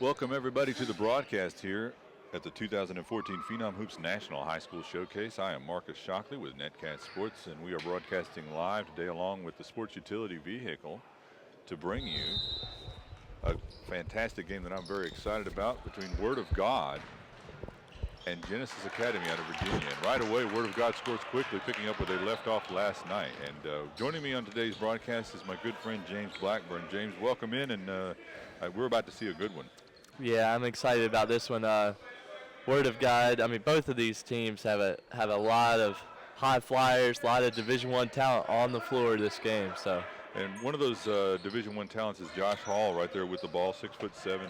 Welcome everybody to the broadcast here at the 2014 Phenom Hoops National High School Showcase. I am Marcus Shockley with Netcast Sports, and we are broadcasting live today along with the Sports Utility Vehicle to bring you a fantastic game that I'm very excited about between Word of God and Genesis Academy out of Virginia. And right away, Word of God scores quickly, picking up where they left off last night. And joining me on today's broadcast is my good friend James Blackburn. James, welcome in, and we're about to see a good one. Yeah, I'm excited about this one. Word of God. I mean, both of these teams have a lot of high flyers, a lot of Division I talent on the floor this game. So. And one of those Division I talents is Josh Hall right there with the ball, 6'7",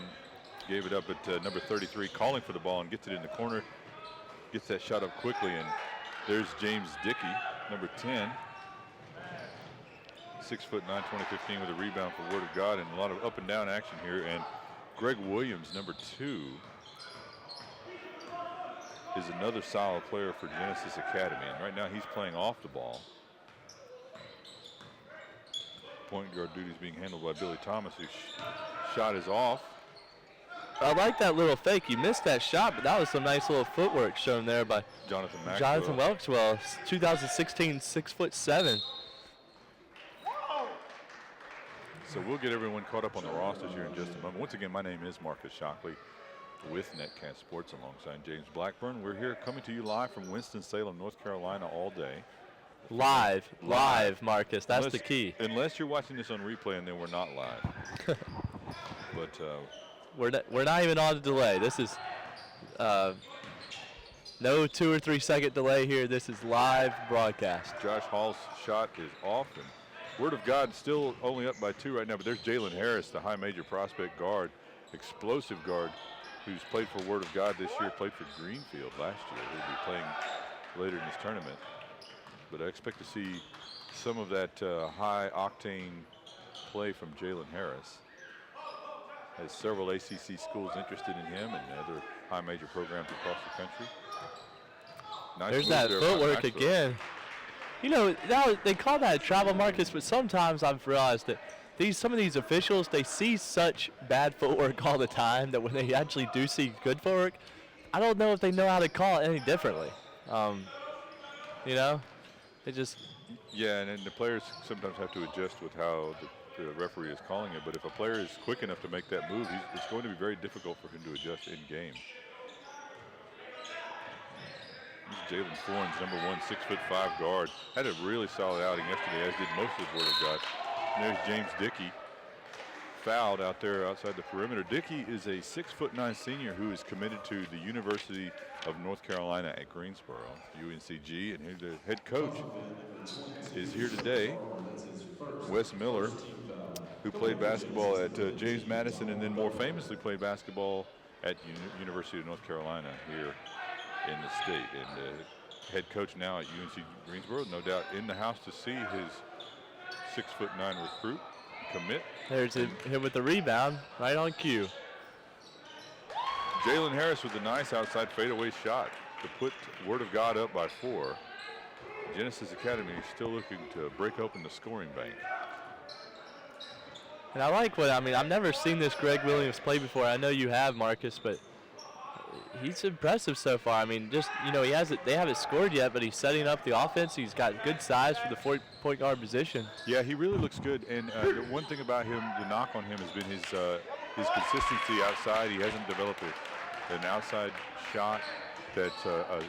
gave it up at number 33, calling for the ball and gets it in the corner, gets that shot up quickly, and there's James Dickey, number 10, 6'9", 2015 with a rebound for Word of God, and a lot of up and down action here. And Greg Williams, number 2, is another solid player for Genesis Academy, and right now he's playing off the ball. Point guard duty is being handled by Billy Thomas, whose shot is off. I like that little fake. He missed that shot, but that was some nice little footwork shown there by Jonathan Maxwell, 2016, 6'7". So we'll get everyone caught up on the rosters here in just a moment. Once again, my name is Marcus Shockley with Netcast Sports alongside James Blackburn. We're here coming to you live from Winston-Salem, North Carolina all day. Live, Marcus. That's the key. Unless you're watching this on replay, and then we're not live. But we're not even on a delay. This is no 2 or 3 second delay here. This is live broadcast. Josh Hall's shot is off, and Word of God still only up by 2 right now. But there's Jalen Harris, the high major prospect guard, explosive guard, who's played for Word of God this year, played for Greenfield last year. He'll be playing later in this tournament. But I expect to see some of that high-octane play from Jalen Harris. Has several ACC schools interested in him and other high major programs across the country. Nice. There's that footwork again. You know, they call that a travel, Marcus, but sometimes I've realized that some of these officials, they see such bad footwork all the time that when they actually do see good footwork, I don't know if they know how to call it any differently. You know? It just. Yeah, and the players sometimes have to adjust with how the referee is calling it. But if a player is quick enough to make that move, it's going to be very difficult for him to adjust in game. Jalen Fornes, number 1, 6'5" guard, had a really solid outing yesterday, as did most of the Word of God. And there's James Dickey, fouled out there outside the perimeter. Dickey is a 6'9" senior who is committed to the University of North Carolina at Greensboro, UNCG, and the head coach is here today, Wes Miller, who played basketball at James Madison and then more famously played basketball at University of North Carolina here in the state. And head coach now at UNC Greensboro, no doubt in the house to see his 6'9" recruit commit. There's him with the rebound, right on cue. Jalen Harris with a nice outside fadeaway shot to put Word of God up by 4. Genesis Academy is still looking to break open the scoring bank. And I like I've never seen this Greg Williams play before. I know you have, Marcus, but he's impressive so far. I mean, just, you know, they haven't scored yet, but he's setting up the offense. He's got good size for the point guard position. Yeah, he really looks good. And the one thing about him, the knock on him has been his consistency outside. He hasn't developed an outside shot that's a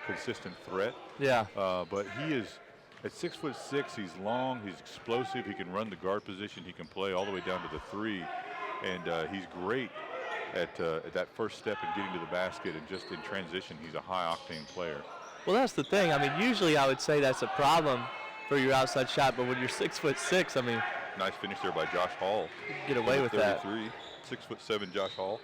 consistent threat. Yeah. But he is, at 6'6", he's long, he's explosive, he can run the guard position, he can play all the way down to the 3, and he's great at that first step and getting to the basket, and just in transition, he's a high-octane player. Well, that's the thing. I mean, usually I would say that's a problem for your outside shot, but when you're 6'6", I mean. Nice finish there by Josh Hall. Get away with 33, 6'7" Josh Hall.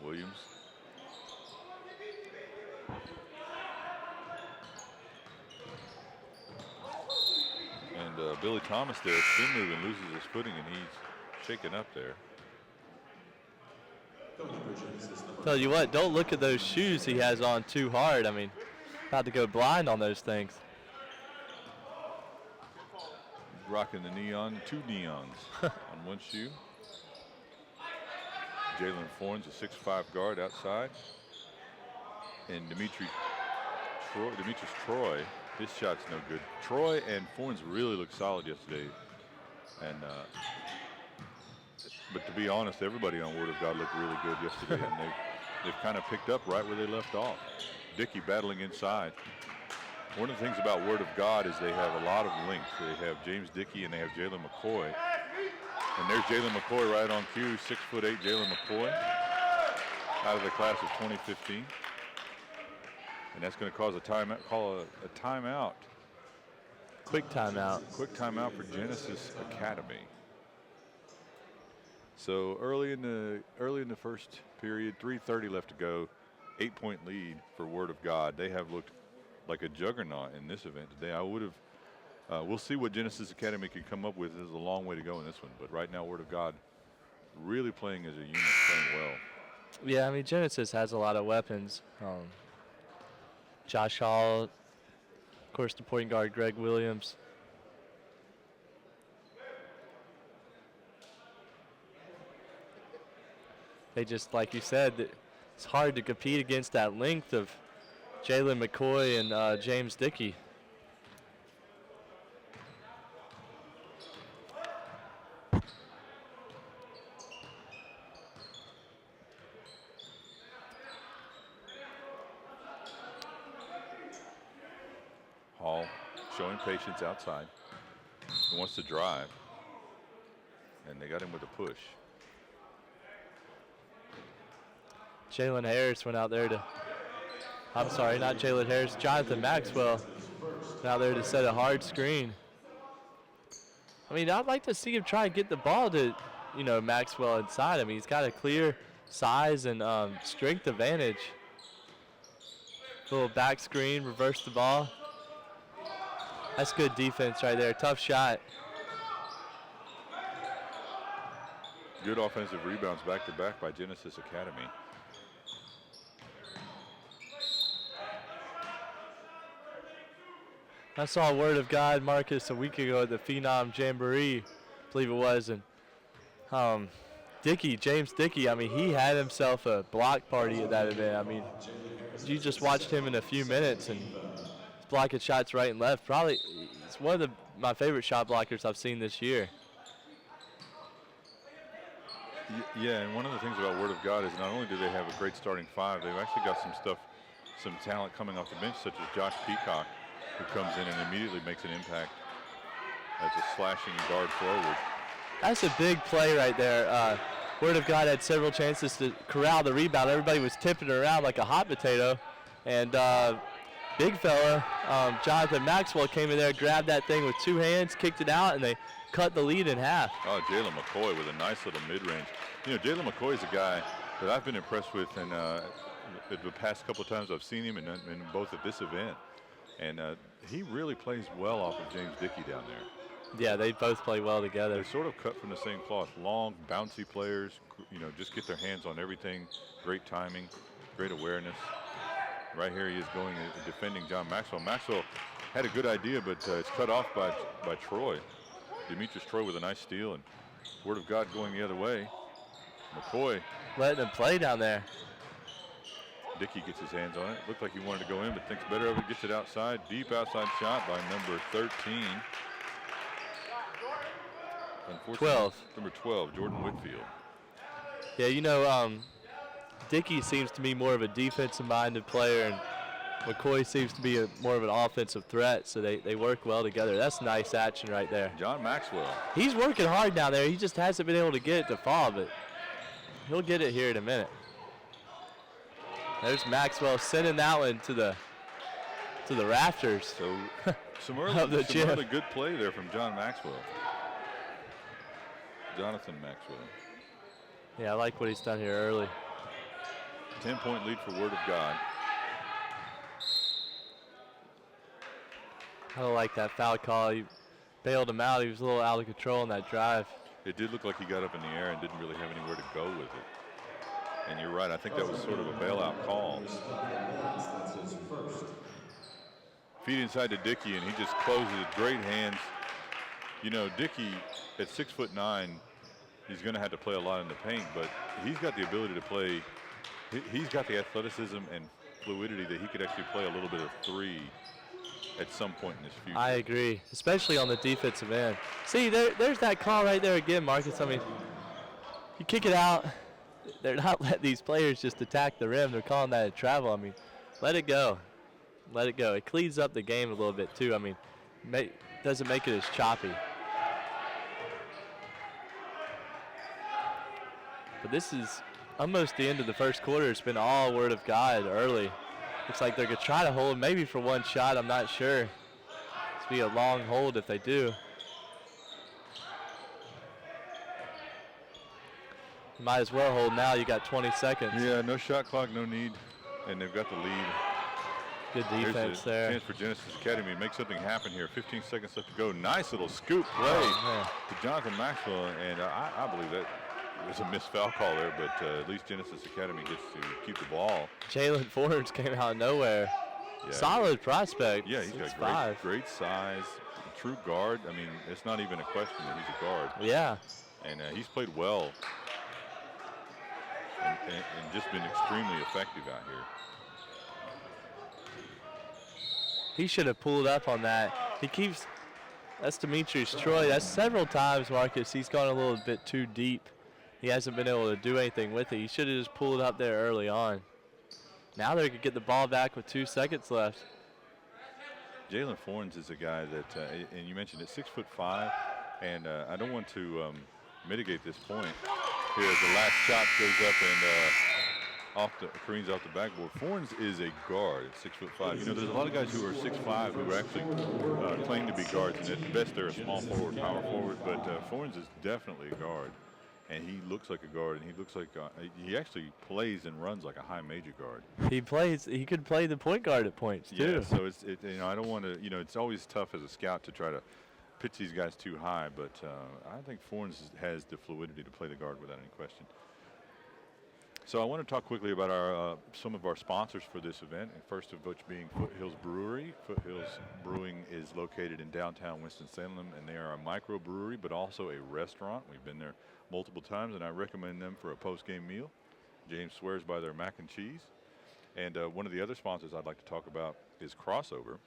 Williams. And Billy Thomas there, spin move and loses his footing, and he's shaken up there. Tell you what, don't look at those shoes he has on too hard. I mean, about to go blind on those things. Rocking the two neons on one shoe. Jalen Fornes, a 6'5" guard outside. And Demetrius Troy, his shot's no good. Troy and Fornes really looked solid yesterday. And but to be honest, everybody on Word of God looked really good yesterday, and they've kind of picked up right where they left off. Dickey battling inside. One of the things about Word of God is they have a lot of length. They have James Dickey and they have Jalen McCoy. And there's Jalen McCoy right on cue, 6'8" Jalen McCoy, out of the class of 2015. And that's going to cause a timeout. Call a timeout. Quick timeout. Quick timeout for Genesis Academy. So early in the first period, 3:30 left to go, 8-point lead for Word of God. They have looked like a juggernaut in this event today. We'll see what Genesis Academy can come up with. There's a long way to go in this one, but right now Word of God really playing as a unit, playing well. Yeah, I mean, Genesis has a lot of weapons. Josh Hall, of course, the point guard, Greg Williams. They just, like you said, it's hard to compete against that length of Jalen McCoy and James Dickey. Hall showing patience outside. He wants to drive. And they got him with a push. Jalen Harris went out there to, I'm sorry, not Jalen Harris, Jonathan Maxwell went out there to set a hard screen. I mean, I'd like to see him try and get the ball to, Maxwell inside. I mean, he's got a clear size and strength advantage. Little back screen, reverse the ball. That's good defense right there. Tough shot. Good offensive rebounds back-to-back by Genesis Academy. I saw Word of God, Marcus, a week ago at the Phenom Jamboree, I believe it was, and James Dickey, I mean, he had himself a block party at that event. I mean, you just watched him in a few minutes, and he's blocking shots right and left. Probably, he's one of my favorite shot blockers I've seen this year. Yeah, and one of the things about Word of God is not only do they have a great starting five, they've actually got some talent coming off the bench, such as Josh Peacock, who comes in and immediately makes an impact as a slashing guard forward. That's a big play right there. Word of God had several chances to corral the rebound. Everybody was tipping it around like a hot potato. And big fella, Jonathan Maxwell came in there, grabbed that thing with two hands, kicked it out, and they cut the lead in half. Oh, Jalen McCoy with a nice little mid-range. Jalen McCoy is a guy that I've been impressed with, and the past couple of times I've seen him, and both at this event. And he really plays well off of James Dickey down there. Yeah, they both play well together. They're sort of cut from the same cloth. Long, bouncy players, just get their hands on everything. Great timing, great awareness. Right here he is going and defending John Maxwell. Maxwell had a good idea, but it's cut off by Troy. Demetrius Troy with a nice steal, and Word of God going the other way. McCoy letting him play down there. Dickey gets his hands on it. Looked like he wanted to go in, but thinks better of it. Gets it outside. Deep outside shot by number 13. 12. Number 12, Jordan Whitfield. Yeah, Dickey seems to be more of a defensive-minded player, and McCoy seems to be more of an offensive threat, so they work well together. That's nice action right there. John Maxwell. He's working hard down there. He just hasn't been able to get it to fall, but he'll get it here in a minute. There's Maxwell sending that one to the rafters. So some early good play there from John Maxwell. Jonathan Maxwell. Yeah, I like what he's done here early. 10-point lead for Word of God. I don't like that foul call. He bailed him out. He was a little out of control on that drive. It did look like he got up in the air and didn't really have anywhere to go with it. And you're right, I think that was sort of a bailout call. Feed inside to Dickey, and he just closes it. Great hands. You know, Dickey at 6'9", he's going to have to play a lot in the paint, but he's got the ability to play. He's got the athleticism and fluidity that he could actually play a little bit of three at some point in his future. I agree, especially on the defensive end. See, there's that call right there again, Marcus. I mean, you kick it out. They're not letting these players just attack the rim. They're calling that a travel. I mean, let it go. Let it go. It cleans up the game a little bit, too. I mean, doesn't make it as choppy. But this is almost the end of the first quarter. It's been all word of God early. Looks like they're going to try to hold maybe for one shot. I'm not sure. It's be a long hold if they do. You might as well hold now. You got 20 seconds. Yeah, no shot clock, no need. And they've got the lead. Good defense there. Chance for Genesis Academy to make something happen here. 15 seconds left to go. Nice little scoop play to Jonathan Maxwell. And I believe that there's a missed foul call there, but at least Genesis Academy gets to keep the ball. Jalen Forbes came out of nowhere. Yeah, solid prospect. Yeah, he's got great size, true guard. I mean, it's not even a question that he's a guard. Yeah. And he's played well and just been extremely effective out here. He should have pulled up on that. That's Demetrius Troy. That's several times, Marcus. He's gone a little bit too deep. He hasn't been able to do anything with it. He should have just pulled it up there early on. Now they could get the ball back with 2 seconds left. Jalen Fornes is a guy that, and you mentioned it, 6'5", and I don't want to mitigate this point here as the last shot goes up and careens off the backboard. Fornes is a guard at 6'5". You know, there's a lot of guys who are 6'5" who are actually claim to be guards, and at best they're a small forward, power forward. But Fornes is definitely a guard, and he looks like a guard, and he looks like he actually plays and runs like a high major guard. He could play the point guard at points too. Yeah, so you know, I don't want to, you know, it's always tough as a scout to try to pitch these guys too high, but I think Fornes has the fluidity to play the guard without any question. So I want to talk quickly about some of our sponsors for this event, and first of which being Foothills Brewery. Foothills Brewing is located in downtown Winston-Salem, and they are a microbrewery, but also a restaurant. We've been there multiple times, and I recommend them for a post-game meal. James swears by their mac and cheese. And one of the other sponsors I'd like to talk about is Crossover.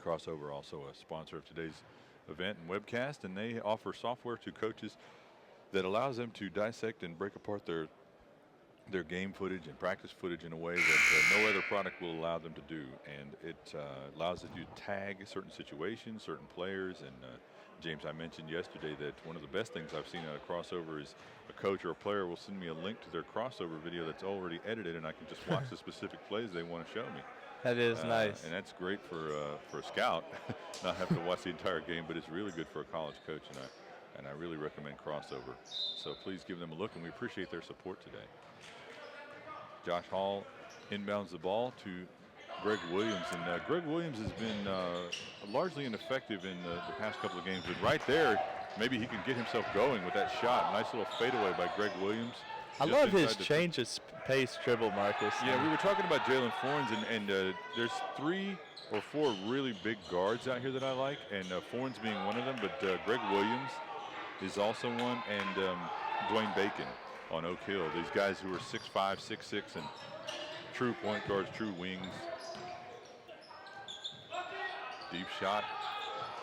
Crossover, also a sponsor of today's event and webcast, and they offer software to coaches that allows them to dissect and break apart their game footage and practice footage in a way that no other product will allow them to do. And it allows you to tag certain situations, certain players. And James, I mentioned yesterday that one of the best things I've seen out of Crossover is a coach or a player will send me a link to their Crossover video that's already edited, and I can just watch the specific plays they want to show me. That is nice. And that's great for a scout, not have to watch the entire game, but it's really good for a college coach, and I really recommend Crossover. So please give them a look, and we appreciate their support today. Josh Hall inbounds the ball to Greg Williams, and Greg Williams has been largely ineffective in the past couple of games, but right there, maybe he can get himself going with that shot. Nice little fadeaway by Greg Williams. I love his change of pace dribble, Marcus. Yeah, we were talking about Jalen Fornes, and there's 3 or 4 really big guards out here that I like, and Fornes being one of them, but Greg Williams is also one, and Dwayne Bacon on Oak Hill. These guys who are 6'5", 6'6", and true point guards, true wings. Deep shot,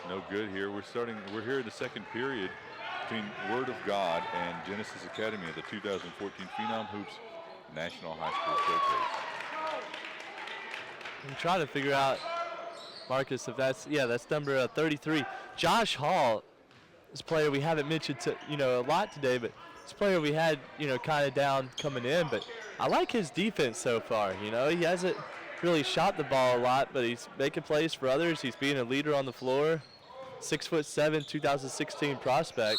no good here. We're here in the second period between Word of God and Genesis Academy at the 2014 Phenom Hoops National High School Showcase. I'm trying to figure out, Marcus, if that's number 33. Josh Hall is a player we haven't mentioned a lot today, but it's a player we had, kind of down coming in, but I like his defense so far. He hasn't really shot the ball a lot, but he's making plays for others. He's being a leader on the floor. 6'7", 2016 prospect.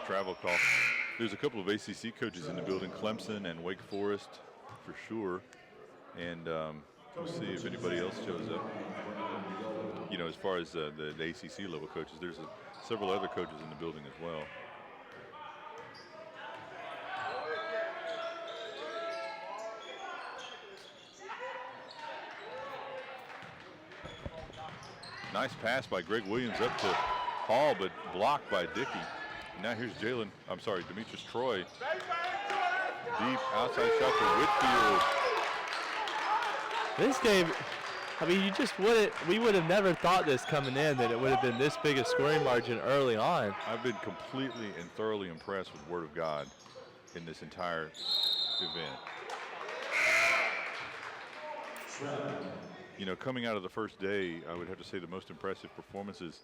Travel call. There's a couple of ACC coaches in the building, Clemson and Wake Forest for sure. And we'll see if anybody else shows up. As far as the ACC level coaches, there's several other coaches in the building as well. Nice pass by Greg Williams up to Hall, but blocked by Dickey. And now here's Demetrius Troy. Deep outside shot for Whitfield. This game, I mean, we would have never thought this coming in, that it would have been this big a scoring margin early on. I've been completely and thoroughly impressed with Word of God in this entire event. You know, coming out of the first day, I would have to say the most impressive performances,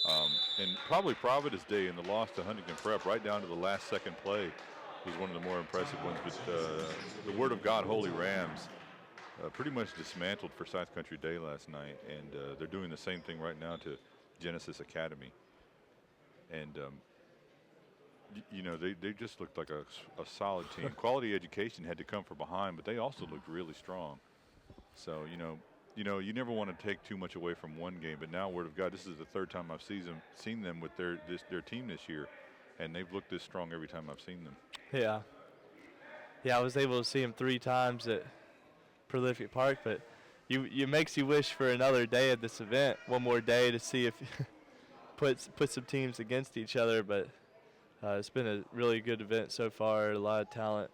and probably Providence Day in the loss to Huntington Prep, right down to the last second play, was one of the more impressive ones. But the Word of God Holy Rams pretty much dismantled Forsyth Country Day last night, and they're doing the same thing right now to Genesis Academy. And you know, they just looked like a solid team. Quality Education had to come from behind, but they also looked really strong. So you never want to take too much away from one game, but now Word of God, this is the third time I've seen them with their team this year, and they've looked this strong every time I've seen them. Yeah, I was able to see them 3 times at Prolific Park, but it makes you wish for another day at this event, one more day to see if put some teams against each other. But it's been a really good event so far, a lot of talent.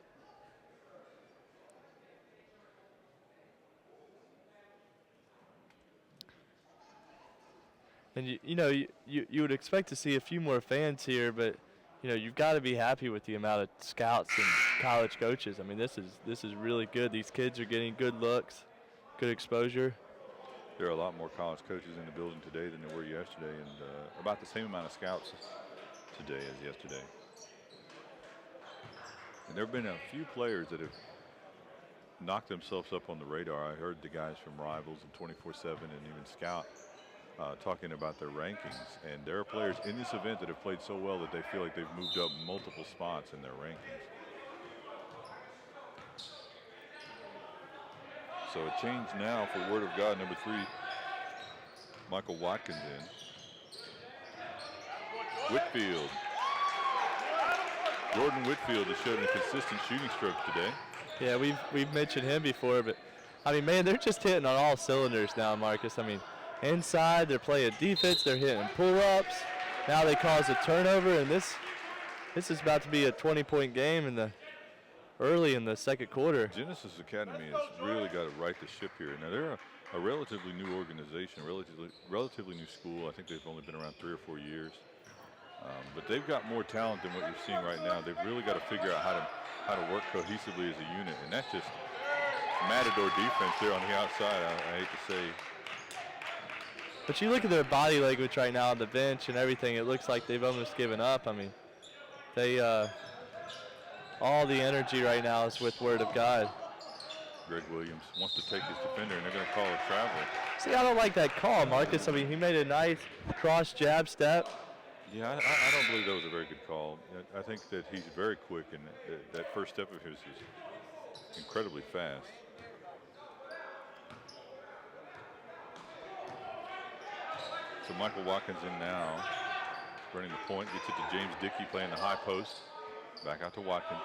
And you would expect to see a few more fans here, but you've got to be happy with the amount of scouts and college coaches. I mean, this is really good. These kids are getting good looks, good exposure. There are a lot more college coaches in the building today than there were yesterday, and about the same amount of scouts today as yesterday. And there have been a few players that have knocked themselves up on the radar. I heard the guys from Rivals and 24/7 and even Scout talking about their rankings, and there are players in this event that have played so well that they feel like they've moved up multiple spots in their rankings. So a change now for Word of God, number 3, Michael Watkins in. Whitfield. Jordan Whitfield has shown a consistent shooting stroke today. Yeah, we've mentioned him before, but I mean, man, they're just hitting on all cylinders now, Marcus. I mean, inside, they're playing defense, they're hitting pull-ups. Now they cause a turnover, and this is about to be a 20-point game early in the second quarter. Genesis Academy has really got to right the ship here. Now, they're a relatively new organization, a relatively new school. I think they've only been around 3 or 4 years. But they've got more talent than what you're seeing right now. They've really got to figure out how to work cohesively as a unit, and that's just matador defense there on the outside, I hate to say. But you look at their body language right now on the bench and everything, it looks like they've almost given up. I mean, they all the energy right now is with Word of God. Greg Williams wants to take his defender, and they're going to call a travel. See, I don't like that call, Marcus. I mean, he made a nice cross jab step. Yeah, I don't believe that was a very good call. I think that he's very quick, and that first step of his is incredibly fast. So Michael Watkins in now, running the point, gets it to James Dickey playing the high post. Back out to Watkins.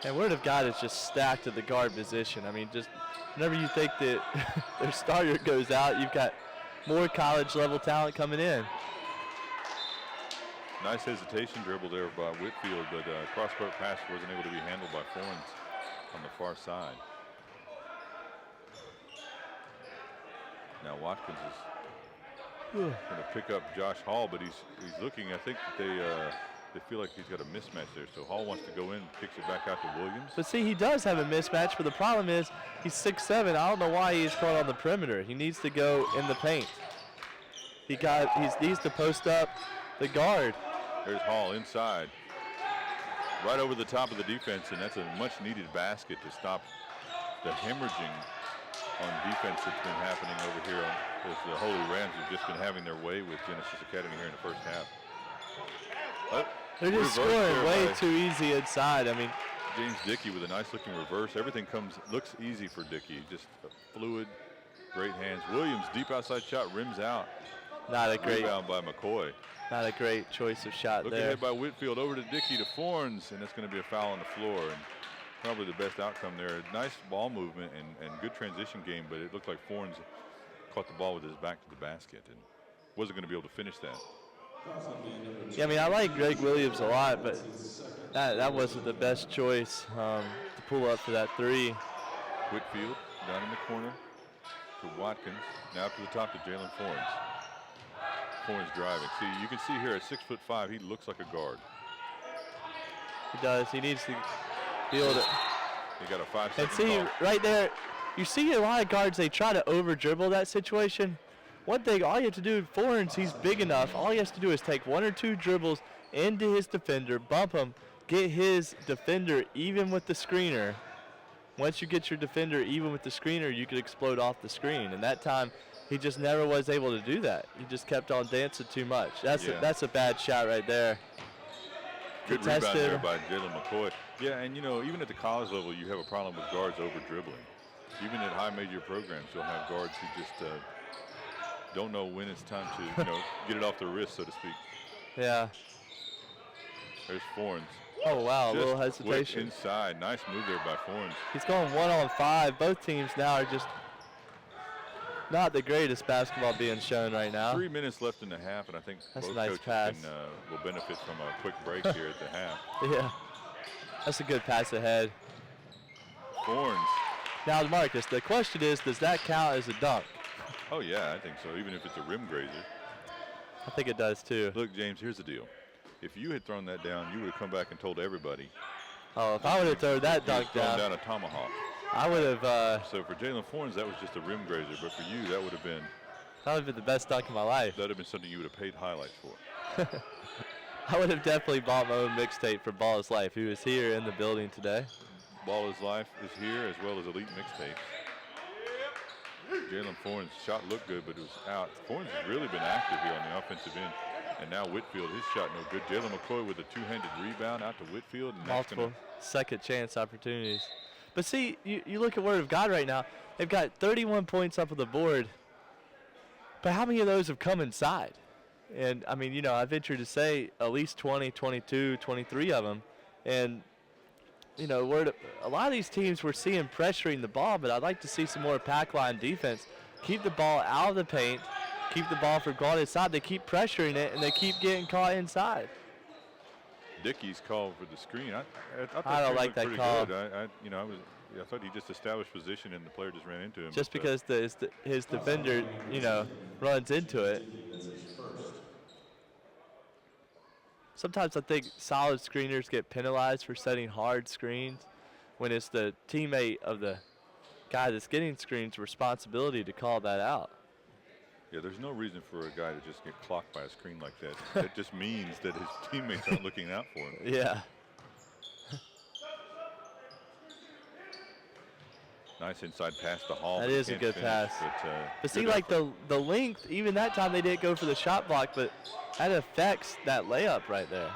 And Word of God is just stacked at the guard position. I mean, just whenever you think that their starter goes out, you've got more college level talent coming in. Nice hesitation dribble there by Whitfield, but cross-court pass wasn't able to be handled by Fornes on the far side. Now Watkins is going to pick up Josh Hall, but he's looking. I think that they feel like he's got a mismatch there. So Hall wants to go in, kicks it back out to Williams. But see, he does have a mismatch, but the problem is he's 6'7". I don't know why he's caught on the perimeter. He needs to go in the paint. He needs to post up the guard. There's Hall inside, right over the top of the defense, and that's a much-needed basket to stop the hemorrhaging on defense that's been happening over here as the Holy Rams have just been having their way with Genesis Academy here in the first half. They're just scoring way too easy inside. I mean, James Dickey with a nice-looking reverse. Everything looks easy for Dickey. Just fluid, great hands. Williams, deep outside shot, rims out. Not a great rebound by McCoy. Not a great choice of shot Look there. ahead by Whitfield over to Dickey to Fornes, and that's going to be a foul on the floor. And probably the best outcome there. Nice ball movement and good transition game, but it looked like Fornes caught the ball with his back to the basket. And wasn't going to be able to finish that. Yeah, I mean, I like Greg Williams a lot, but that wasn't the best choice to pull up for that three. Whitfield down in the corner to Watkins. Now up to the top to Jalen Forens. Forens driving. See, you can see here at 6'5", he looks like a guard. He does. He needs to be able to. He got a 5-second And see, call. right there, you see a lot of guards, they try to over-dribble that situation. One thing, all you have to do, Forens, he's big enough. All he has to do is take 1 or 2 dribbles into his defender, bump him, get his defender even with the screener. Once you get your defender even with the screener, you could explode off the screen. And that time, he just never was able to do that. He just kept on dancing too much. That's a bad shot right there. Good rebound there by Jalen McCoy. Yeah, and you know, even at the college level, you have a problem with guards over-dribbling. Even at high major programs, you'll have guards who just don't know when it's time to, get it off their wrist, so to speak. Yeah. There's Forens. Oh, wow, Just a little hesitation. Inside. Nice move there by Forens. He's going 1-on-5. Both teams now are just not the greatest basketball being shown right now. 3 minutes left in the half, and I think that's both a nice coaches pass. will benefit from a quick break here at the half. Yeah, that's a good pass ahead. Forens. Now, Marcus, the question is, does that count as a dunk? Oh, yeah, I think so, even if it's a rim grazer. I think it does, too. Look, James, here's the deal. If you had thrown that down, you would have come back and told everybody. Oh, if I would have thrown that dunk down a tomahawk. I would have. So for Jalen Forens, that was just a rim grazer, but for you, that would have been. That would have been the best dunk of my life. That would have been something you would have paid highlights for. I would have definitely bought my own mixtape for Ball is Life. He was here in the building today. Ball is Life is here, as well as Elite Mixtapes. Jalen Forens' shot looked good, but it was out. Forens has really been active here on the offensive end. And now Whitfield, his shot no good. Jalen McCoy with a two-handed rebound out to Whitfield. And multiple second chance opportunities. But see, you look at Word of God right now. They've got 31 points up on the board. But how many of those have come inside? And, I mean, I venture to say at least 20, 22, 23 of them. And, a lot of these teams we're seeing pressuring the ball, but I'd like to see some more pack line defense. Keep the ball out of the paint. Keep the ball from going inside. They keep pressuring it, and they keep getting caught inside. Dickey's call for the screen. I don't like that call. I thought he just established position, and the player just ran into him. Just because his defender, runs into it. Sometimes I think solid screeners get penalized for setting hard screens when it's the teammate of the guy that's getting screens' responsibility to call that out. Yeah, there's no reason for a guy to just get clocked by a screen like that. That just means that his teammates aren't looking out for him. Yeah. Nice inside pass to Hall. That is a good pass. But see, like the length, even that time they didn't go for the shot block, but that affects that layup right there.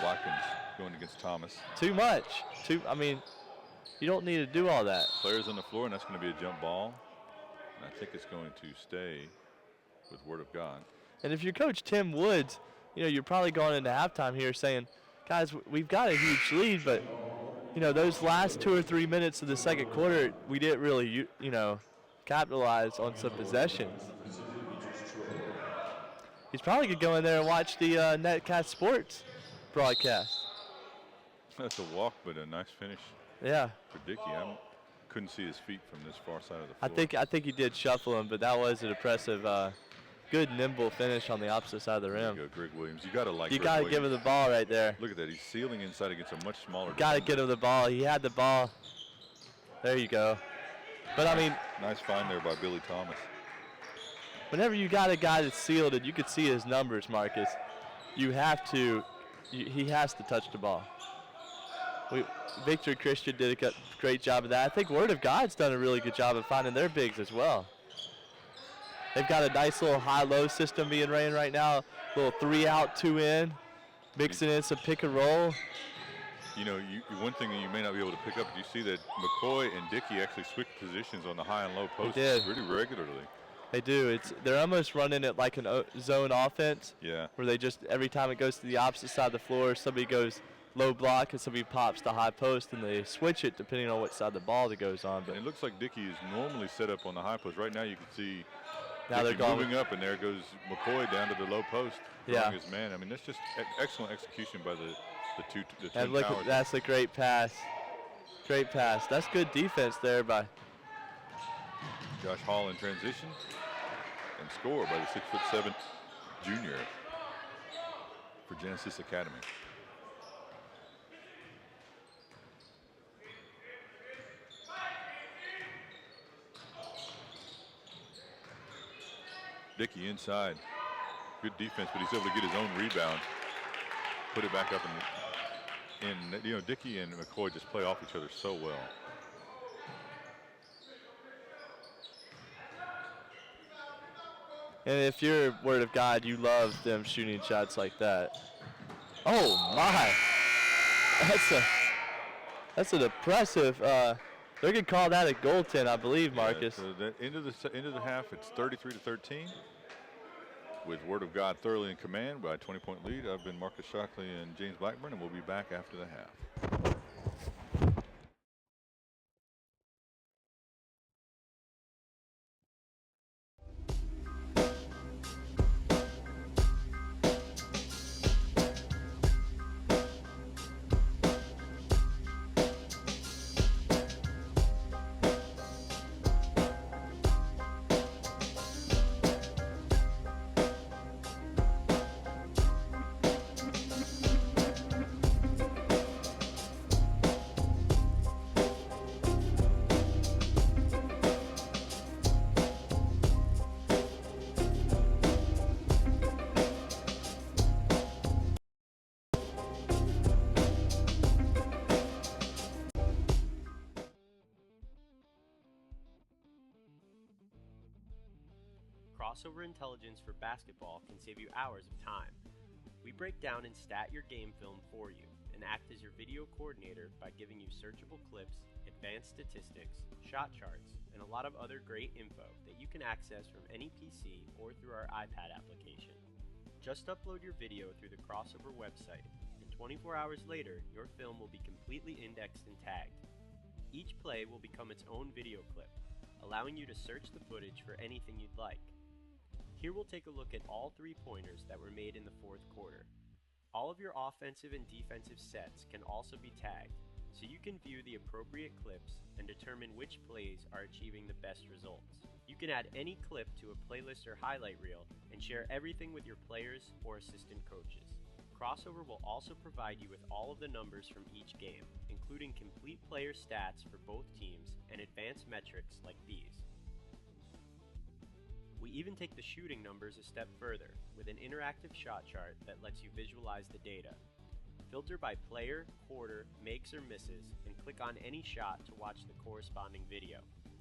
Watkins going against Thomas. Too much. You don't need to do all that. Players on the floor, and that's going to be a jump ball. And I think it's going to stay with Word of God. And if you're Coach Tim Woods, you're probably going into halftime here saying, guys, we've got a huge lead, but, those last 2 or 3 minutes of the second quarter, we didn't really, capitalize on some possessions. He's probably going to go in there and watch the Netcast Sports broadcast. That's a walk, but a nice finish. Yeah. For Dickey. I couldn't see his feet from this far side of the floor. I think he did shuffle him, but that was an impressive, good nimble finish on the opposite side of the rim. There you go, Greg Williams. You got to like. You got to give him the ball right there. Look at that. He's sealing inside against a much smaller. Got to get him the ball. He had the ball. There you go. But nice find there by Billy Thomas. Whenever you got a guy that's sealed and you could see his numbers, Marcus, he has to touch the ball. Victor Christian did a great job of that. I think Word of God's done a really good job of finding their bigs as well. They've got a nice little high-low system being ran right now. Little 3 out, 2 in, mixing in some pick and roll. One thing that you may not be able to pick up, you see that McCoy and Dickey actually switch positions on the high and low posts pretty regularly. They do. They're almost running it like a zone offense. Yeah. Where they just, every time it goes to the opposite side of the floor, somebody goes low block, and somebody pops the high post, and they switch it depending on what side of the ball that goes on. But and it looks like Dickey is normally set up on the high post. Right now you can see now they're Dickey moving up, and there goes McCoy down to the low post, throwing his man. I mean, that's just excellent execution by the twin and look, towers. that's a great pass. Great pass. That's good defense there by Josh Hall in transition, and score by the 6'7" junior for Genesis Academy. Dickey inside. Good defense, but he's able to get his own rebound. Put it back up, and you know, Dickey and McCoy just play off each other so well. And if you're Word of God, you love them shooting shots like that. Oh my! That's an impressive. They could call that a goaltend, I believe, Marcus. Yeah, so the end of the half, it's 33-13. With Word of God thoroughly in command by a 20-point lead. I've been Marcus Shockley and James Blackburn, and we'll be back after the half. Crossover intelligence for basketball can save you hours of time. We break down and stat your game film for you and act as your video coordinator by giving you searchable clips, advanced statistics, shot charts, and a lot of other great info that you can access from any PC or through our iPad application. Just upload your video through the Crossover website, and 24 hours later, your film will be completely indexed and tagged. Each play will become its own video clip, allowing you to search the footage for anything you'd like. Here we'll take a look at all 3-pointers that were made in the fourth quarter. All of your offensive and defensive sets can also be tagged, so you can view the appropriate clips and determine which plays are achieving the best results. You can add any clip to a playlist or highlight reel and share everything with your players or assistant coaches. Crossover will also provide you with all of the numbers from each game, including complete player stats for both teams and advanced metrics like these. We even take the shooting numbers a step further with an interactive shot chart that lets you visualize the data. Filter by player, quarter, makes or misses, and click on any shot to watch the corresponding video.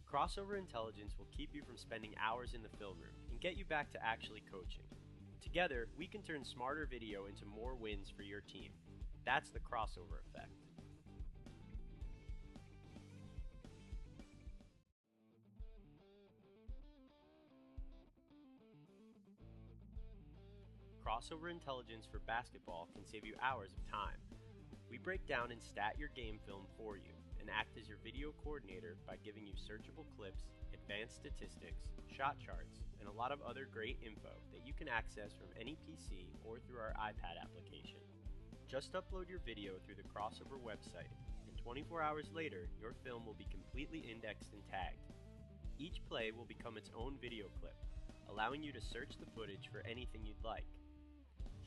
Crossover intelligence will keep you from spending hours in the film room and get you back to actually coaching. Together, we can turn smarter video into more wins for your team. That's the crossover effect. Crossover intelligence for basketball can save you hours of time. We break down and stat your game film for you and act as your video coordinator by giving you searchable clips, advanced statistics, shot charts, and a lot of other great info that you can access from any PC or through our iPad application. Just upload your video through the Crossover website, and 24 hours later, your film will be completely indexed and tagged. Each play will become its own video clip, allowing you to search the footage for anything you'd like.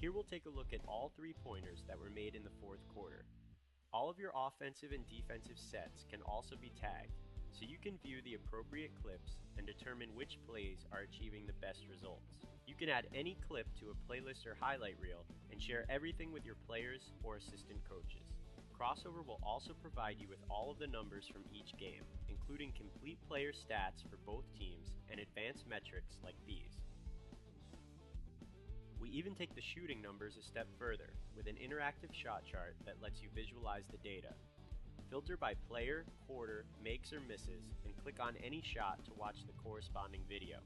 Here we'll take a look at all 3-pointers that were made in the fourth quarter. All of your offensive and defensive sets can also be tagged, so you can view the appropriate clips and determine which plays are achieving the best results. You can add any clip to a playlist or highlight reel and share everything with your players or assistant coaches. Crossover will also provide you with all of the numbers from each game, including complete player stats for both teams and advanced metrics like these. We even take the shooting numbers a step further with an interactive shot chart that lets you visualize the data. Filter by player, quarter, makes or misses, and click on any shot to watch the corresponding video.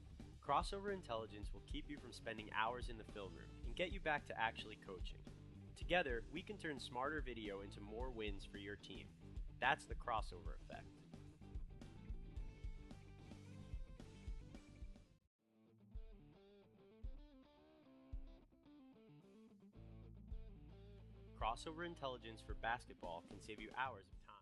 Crossover intelligence will keep you from spending hours in the film room and get you back to actually coaching. Together, we can turn smarter video into more wins for your team. That's the crossover effect. Crossover intelligence for basketball can save you hours of time.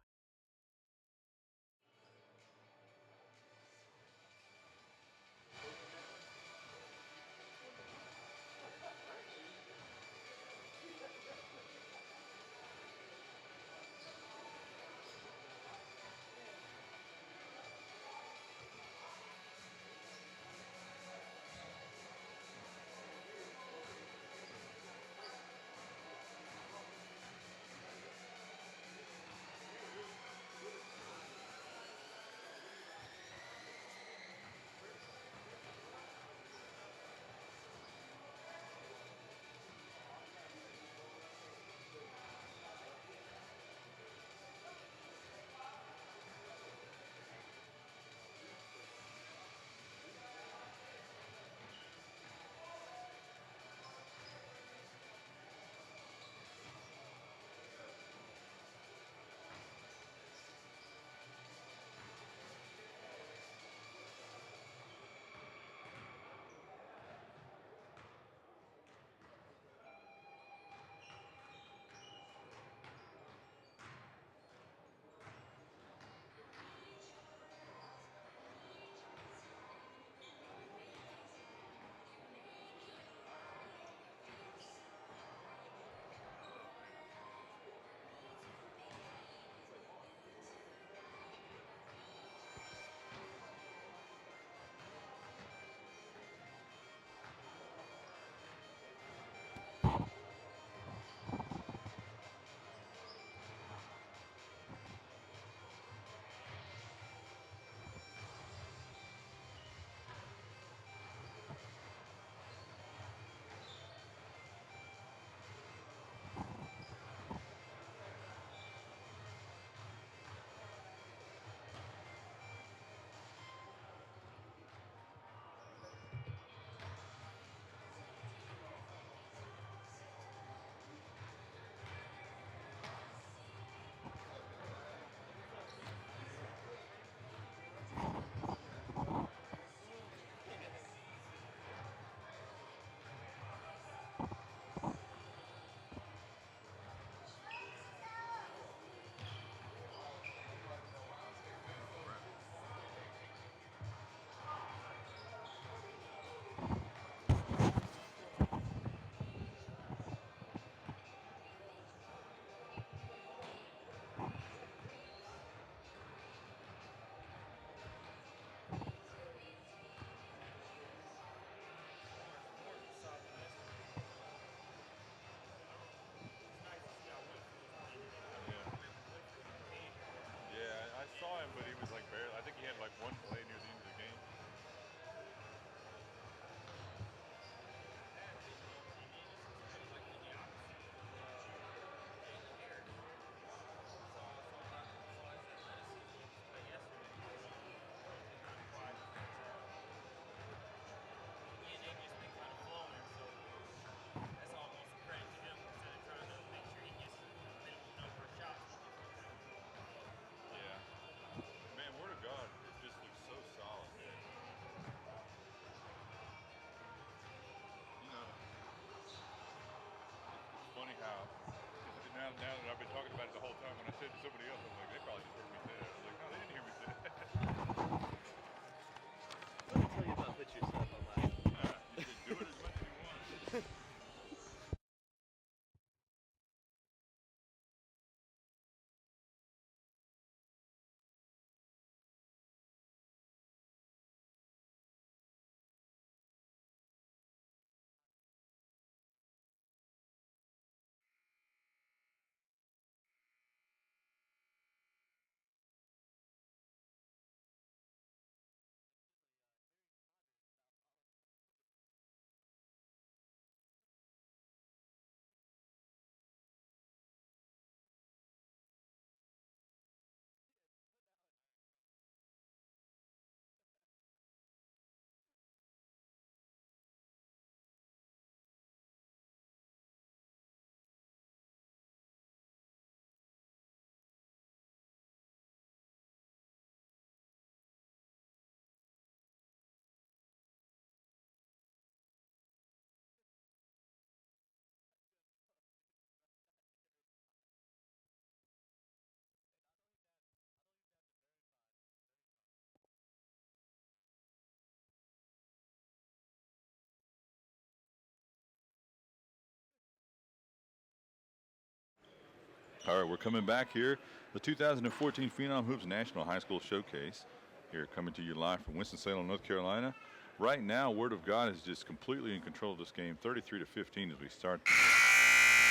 All right, we're coming back here. The 2014 Phenom Hoops National High School Showcase. Here coming to you live from Winston-Salem, North Carolina. Right now, Word of God is just completely in control of this game, 33-15 as we start the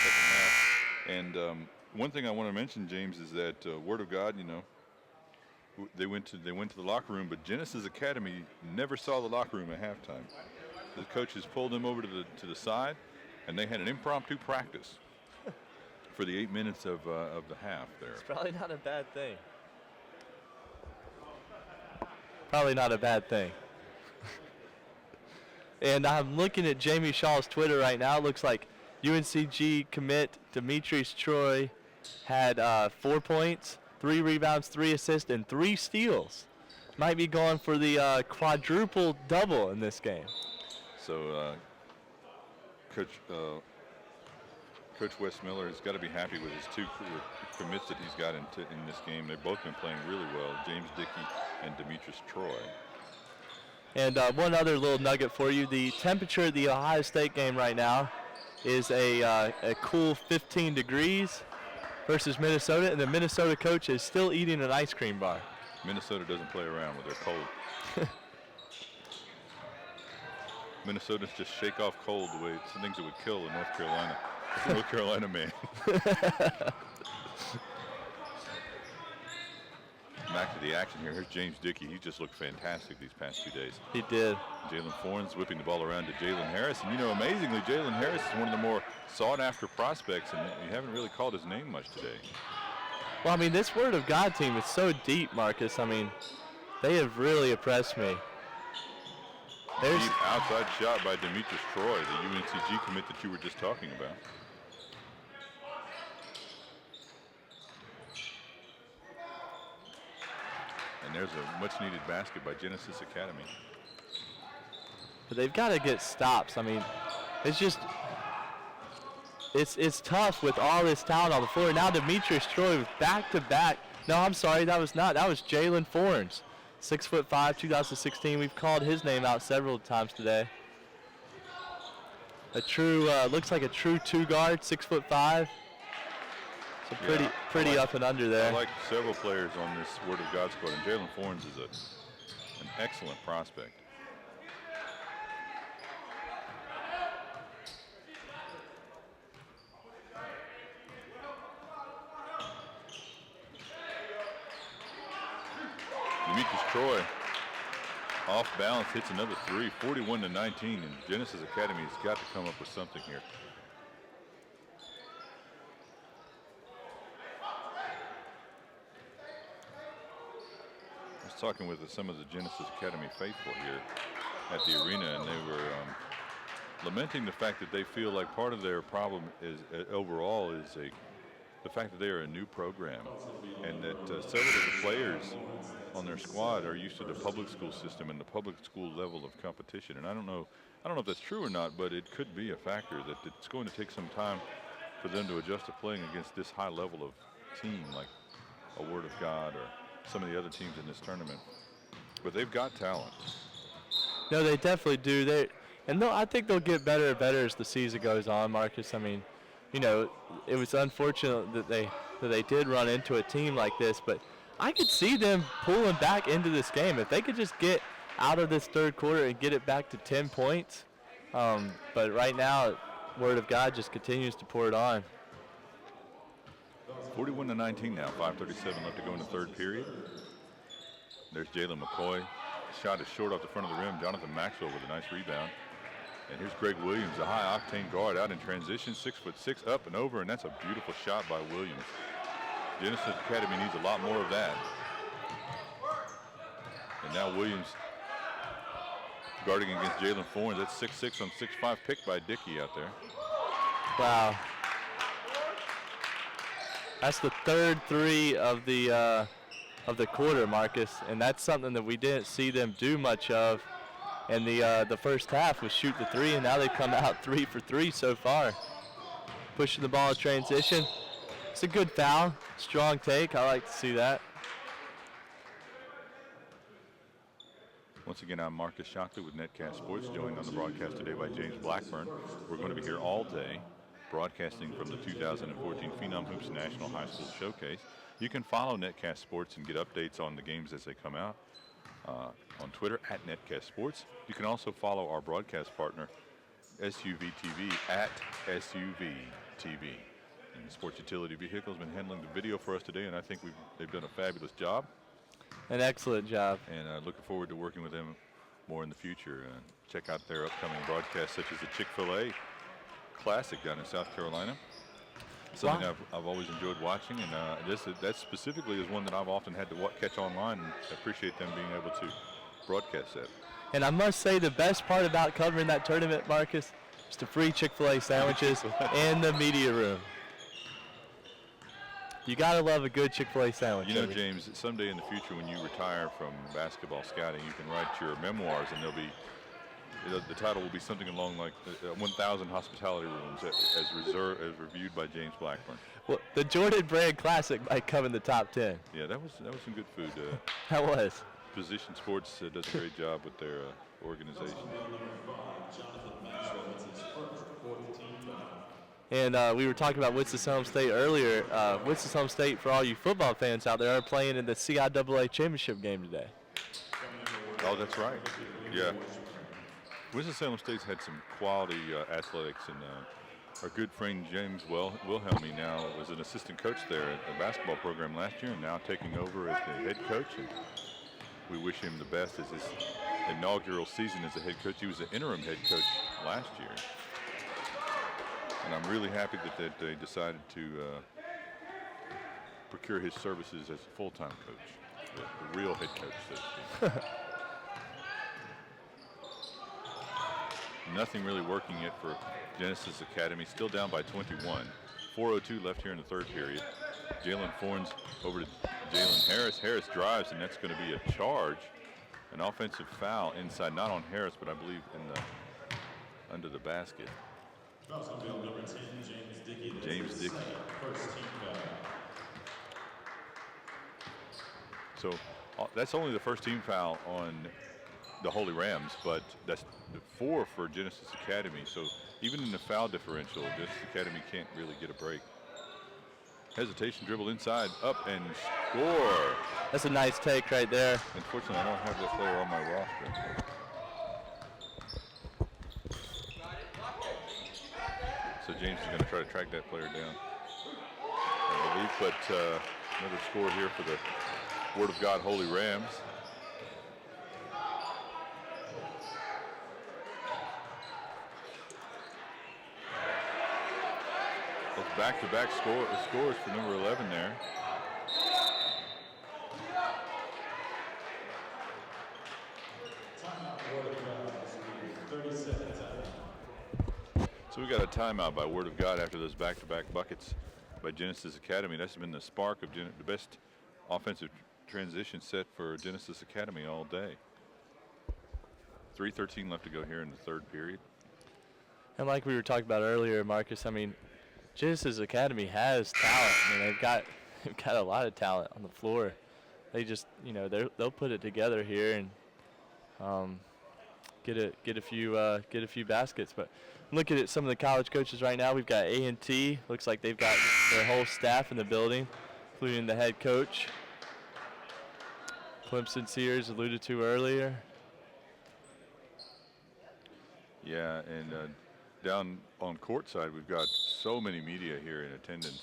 second half. And one thing I want to mention, James, is that Word of God, you know, they went to the locker room, but Genesis Academy never saw the locker room at halftime. The coaches pulled them over to the side, and they had an impromptu practice for the 8 minutes of the half there. It's probably not a bad thing. Probably not a bad thing. And I'm looking at Jamie Shaw's Twitter right now. It looks like UNCG commit Demetrius Troy had 4 points, 3 rebounds, 3 assists, and 3 steals. Might be going for the quadruple double in this game. So, Coach Wes Miller has got to be happy with his 2 commits that he's got in this game. They've both been playing really well, James Dickey and Demetrius Troy. And one other little nugget for you. The temperature of the Ohio State game right now is a cool 15 degrees versus Minnesota, and the Minnesota coach is still eating an ice cream bar. Minnesota doesn't play around with their cold. Minnesotans just shake off cold the way some things that would kill a North Carolina man. Back to the action here. Here's James Dickey. He just looked fantastic these past 2 days. He did. Jalen Fornes whipping the ball around to Jalen Harris. And, you know, amazingly, Jalen Harris is one of the more sought-after prospects, and you haven't really called his name much today. Well, I mean, this Word of God team is so deep, Marcus. I mean, they have really impressed me. Deep outside shot by Demetrius Troy, the UNCG commit that you were just talking about. And there's a much-needed basket by Genesis Academy. But they've got to get stops. I mean, it's just it's tough with all this talent on the floor. Now Demetrius Troy with back-to-back. No, I'm sorry, that was not. That was Jalen Fornes, 6'5", 2016. We've called his name out several times today. A true looks like a true 2-guard, 6'5". So pretty up and under there. I like several players on this Word of God squad, and Jalen Fornes is an excellent prospect. Demetrius Troy off balance hits another 3, 41-19, and Genesis Academy has got to come up with something here. I was talking with some of the Genesis Academy faithful here at the arena, and they were lamenting the fact that they feel like part of their problem is overall is the fact that they are a new program, and that several of the players on their squad are used to the public school system and the public school level of competition. And I don't know if that's true or not, but it could be a factor that it's going to take some time for them to adjust to playing against this high level of team like a Word of God or some of the other teams in this tournament. But they've got talent. No, they definitely do. I think they'll get better and better as the season goes on, Marcus. I mean, you know, it was unfortunate that they did run into a team like this, but I could see them pulling back into this game if they could just get out of this third quarter and get it back to 10 points. But right now, Word of God just continues to pour it on. 41-19 now, 5:37 left to go in the third period. There's Jalen McCoy. Shot is short off the front of the rim. Jonathan Maxwell with a nice rebound. And here's Greg Williams, a high-octane guard out in transition, 6'6", up and over, and that's a beautiful shot by Williams. Genesis Academy needs a lot more of that. And now Williams guarding against Jalen Fornes. That's 6'6" on 6'5", pick by Dickey out there. Wow. That's the third 3 of the quarter, Marcus, and that's something that we didn't see them do much of. And the first half was shoot the 3, and now they've come out 3 for 3 so far. Pushing the ball in transition. It's a good foul, strong take. I like to see that. Once again, I'm Marcus Shockley with Netcast Sports, joined on the broadcast today by James Blackburn. We're going to be here all day broadcasting from the 2014 Phenom Hoops National High School Showcase. You can follow Netcast Sports and get updates on the games as they come out on Twitter at Netcast Sports. You can also follow our broadcast partner, SUV TV, at SUV TV. And the Sports Utility Vehicle has been handling the video for us today, and I think they've done a fabulous job. An excellent job. And looking forward to working with them more in the future. Check out their upcoming broadcasts, such as the Chick-fil-A Classic down in South Carolina. Something I've always enjoyed watching, and that specifically is one that I've often had to catch online, and I appreciate them being able to broadcast that. And I must say the best part about covering that tournament, Marcus, is the free Chick-fil-A sandwiches in the media room. You got to love a good Chick-fil-A sandwich. You know, James, someday in the future when you retire from basketball scouting, you can write your memoirs, and the title will be something along like 1,000 hospitality rooms as reviewed by James Blackburn. Well, the Jordan Brand Classic might come in the top 10. Yeah, that was some good food. That was. Position Sports does a great job with their organization. And we were talking about Winston-Salem State earlier. Winston-Salem State, for all you football fans out there, are playing in the CIAA championship game today. Oh, that's right. Yeah. Winston-Salem State's had some quality athletics, and our good friend James Wilhelmy now was an assistant coach there at the basketball program last year, and now taking over as the head coach. And we wish him the best as his inaugural season as a head coach. He was the interim head coach last year. And I'm really happy that they decided to procure his services as a full-time coach, the real head coach, so to speak. Nothing really working yet for Genesis Academy, still down by 21. 4:02 left here in the third period. Jalen Forns over to Jalen Harris. Harris drives, and that's going to be a charge, an offensive foul inside, not on Harris, but I believe under the basket. James Dickey. So that's only the first team foul on the Holy Rams, but that's 4 for Genesis Academy. So even in the foul differential, Genesis Academy can't really get a break. Hesitation, dribble inside, up and score. That's a nice take right there. Unfortunately, I don't have that player on my roster. So James is going to try to track that player down, I believe. But another score here for the Word of God Holy Rams. That's back-to-back scores for number 11 there. So we got a timeout by Word of God after those back-to-back buckets by Genesis Academy. That's been the spark of the best offensive transition set for Genesis Academy all day. 3:13 left to go here in the third period. And like we were talking about earlier, Marcus, I mean, Genesis Academy has talent. I mean, they've got a lot of talent on the floor. They just, they'll put it together here and get a few baskets. But looking at some of the college coaches right now, we've got A&T. Looks like they've got their whole staff in the building, including the head coach. Clemson Sears alluded to earlier. Yeah, and down on court side, we've got so many media here in attendance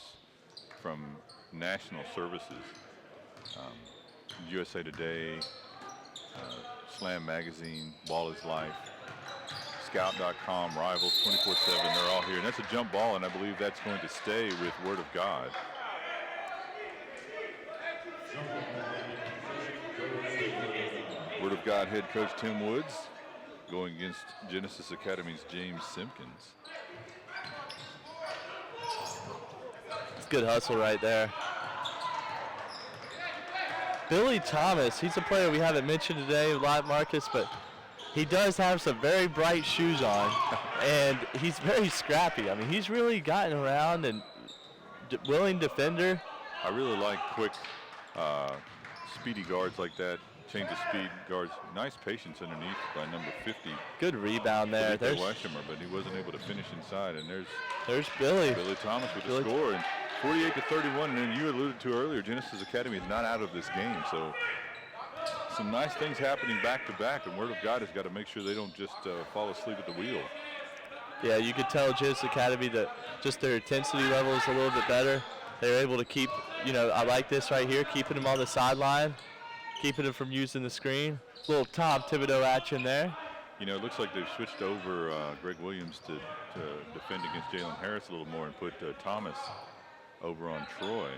from national services. USA Today, Slam Magazine, Ball is Life, Scout.com, Rivals, 24/7, they're all here. And that's a jump ball, and I believe that's going to stay with Word of God. Word of God head coach Tim Woods going against Genesis Academy's James Simpkins. It's good hustle right there. Billy Thomas, he's a player we haven't mentioned today a lot, Marcus, but he does have some very bright shoes on, and he's very scrappy. I mean, he's really gotten around and willing defender. I really like quick, speedy guards like that. change of speed guards. Nice patience underneath by number 50. Good rebound there. There's Weshemer, but he wasn't able to finish inside. And there's Billy. Billy Thomas with the score. And 48-31. And then you alluded to earlier, Genesis Academy is not out of this game. So some nice things happening back to back. And Word of God has got to make sure they don't just fall asleep at the wheel. Yeah, you could tell Genesis Academy that just their intensity level is a little bit better. They're able to keep, I like this right here, keeping them on the sideline, keeping them from using the screen. Little Tom Thibodeau action there. It looks like they've switched over Greg Williams to defend against Jalen Harris a little more and put Thomas over on Troy.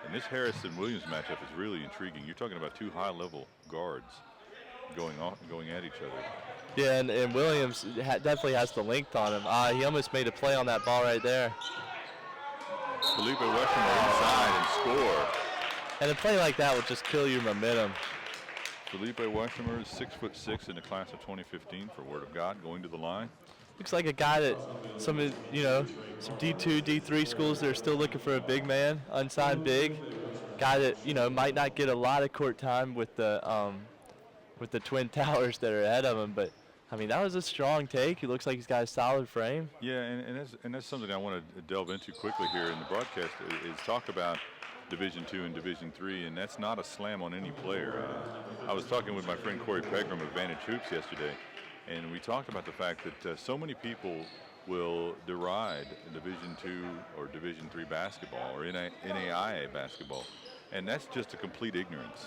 And this Harris and Williams matchup is really intriguing. You're talking about two high-level guards going at each other. Yeah, and Williams definitely has the length on him. He almost made a play on that ball right there. Felipe Weshemer inside and score. And a play like that would just kill your momentum. Felipe Weshemer is 6'6" in the class of 2015 for Word of God, going to the line. Looks like a guy that some D2, D3 schools that are still looking for a big man, unsigned big. Guy that, might not get a lot of court time with the Twin Towers that are ahead of him, but that was a strong take. He looks like he's got a solid frame. Yeah, and that's something I want to delve into quickly here in the broadcast is talk about Division II and Division III, and that's not a slam on any player. I was talking with my friend Corey Pegram of Vantage Hoops yesterday, and we talked about the fact that so many people will deride Division II or Division III basketball or NAIA basketball, and that's just a complete ignorance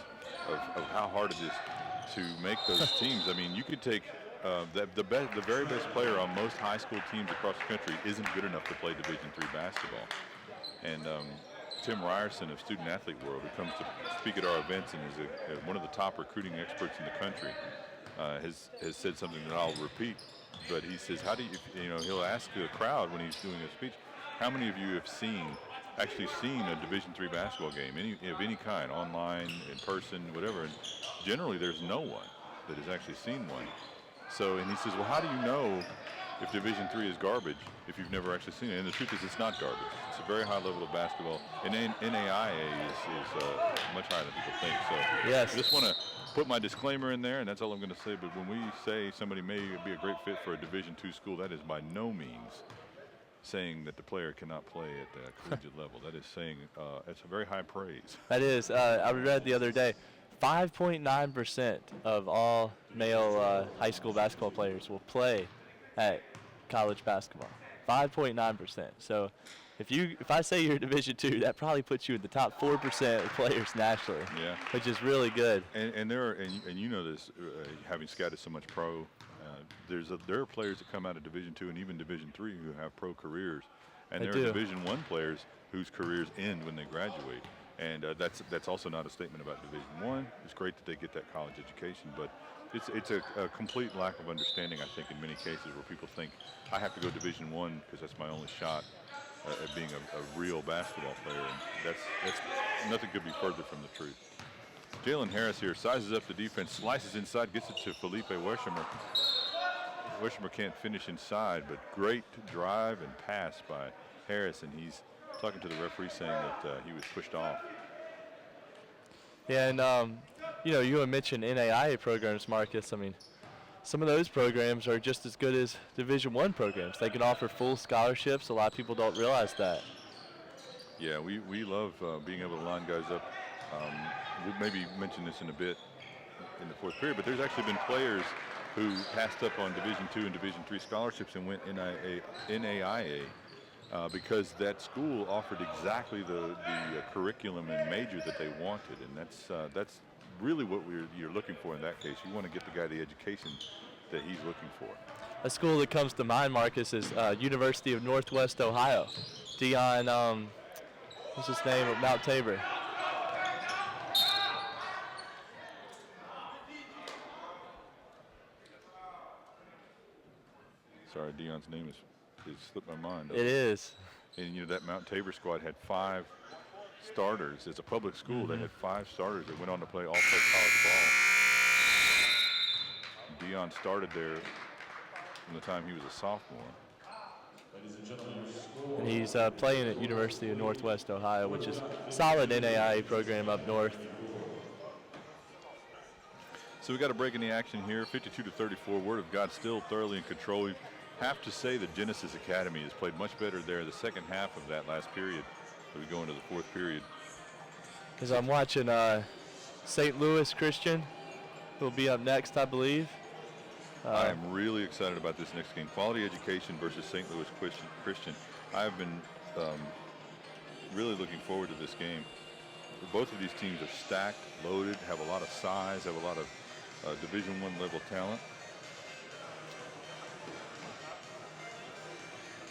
of how hard it is to make those teams. You could take the very best player on most high school teams across the country isn't good enough to play Division III basketball. And Tim Ryerson of Student Athlete World, who comes to speak at our events and is one of the top recruiting experts in the country, has said something that I'll repeat. But he says, how do you, he'll ask the crowd when he's doing a speech, how many of you have actually seen a Division III basketball game, of any kind, online, in person, whatever? And generally, there's no one that has actually seen one. So, and he says, well, how do you know if Division III is garbage if you've never actually seen it? And the truth is, it's not garbage. It's a very high level of basketball. And NAIA is much higher than people think. So, yes. I just want to put my disclaimer in there, and that's all I'm going to say. But when we say somebody may be a great fit for a Division II school, that is by no means saying that the player cannot play at the collegiate level. That is saying it's a very high praise. That is. I read the other day, 5.9% of all male high school basketball players will play at college basketball. 5.9%. So if I say you're Division II, that probably puts you in the top 4% of players nationally. Yeah. Which is really good. And there you know this, having scouted so much pro, there are players that come out of Division II and even Division III who have pro careers, and there are Division I players whose careers end when they graduate. And that's also not a statement about Division I. It's great that they get that college education, but it's a complete lack of understanding, I think, in many cases where people think I have to go Division I because that's my only shot at being a real basketball player. And that's nothing could be further from the truth. Jalen Harris here sizes up the defense, slices inside, gets it to Felipe Weshemer. Weshemer can't finish inside, but great drive and pass by Harris, and he's talking to the referee saying that he was pushed off. Yeah, and you had mentioned NAIA programs, Marcus. Some of those programs are just as good as Division I programs. They can offer full scholarships. A lot of people don't realize that. Yeah, we love being able to line guys up. We'll maybe mention this in a bit in the fourth period, but there's actually been players who passed up on Division II and Division III scholarships and went NAIA because that school offered exactly the curriculum and major that they wanted, and that's really what you're looking for in that case. You want to get the guy the education that he's looking for. A school that comes to mind, Marcus, is University of Northwest Ohio. Dion, what's his name, at Mount Tabor? Sorry, Dion's name is slipped my mind. It is. And that Mount Tabor squad had 5 starters. It's a public school. They had 5 starters that went on to play all-pro college ball. Dion started there from the time he was a sophomore. And he's playing at University of Northwest Ohio, which is a solid NAIA program up north. So we got a break in the action here, 52-34. Word of God still thoroughly in control. We have to say that Genesis Academy has played much better there the second half of that last period. So we go into the fourth period. Because I'm watching St. Louis Christian, who will be up next, I believe. I am really excited about this next game. Quality Education versus St. Louis Christian. I've been really looking forward to this game. Both of these teams are stacked, loaded, have a lot of size, have a lot of Division I level talent.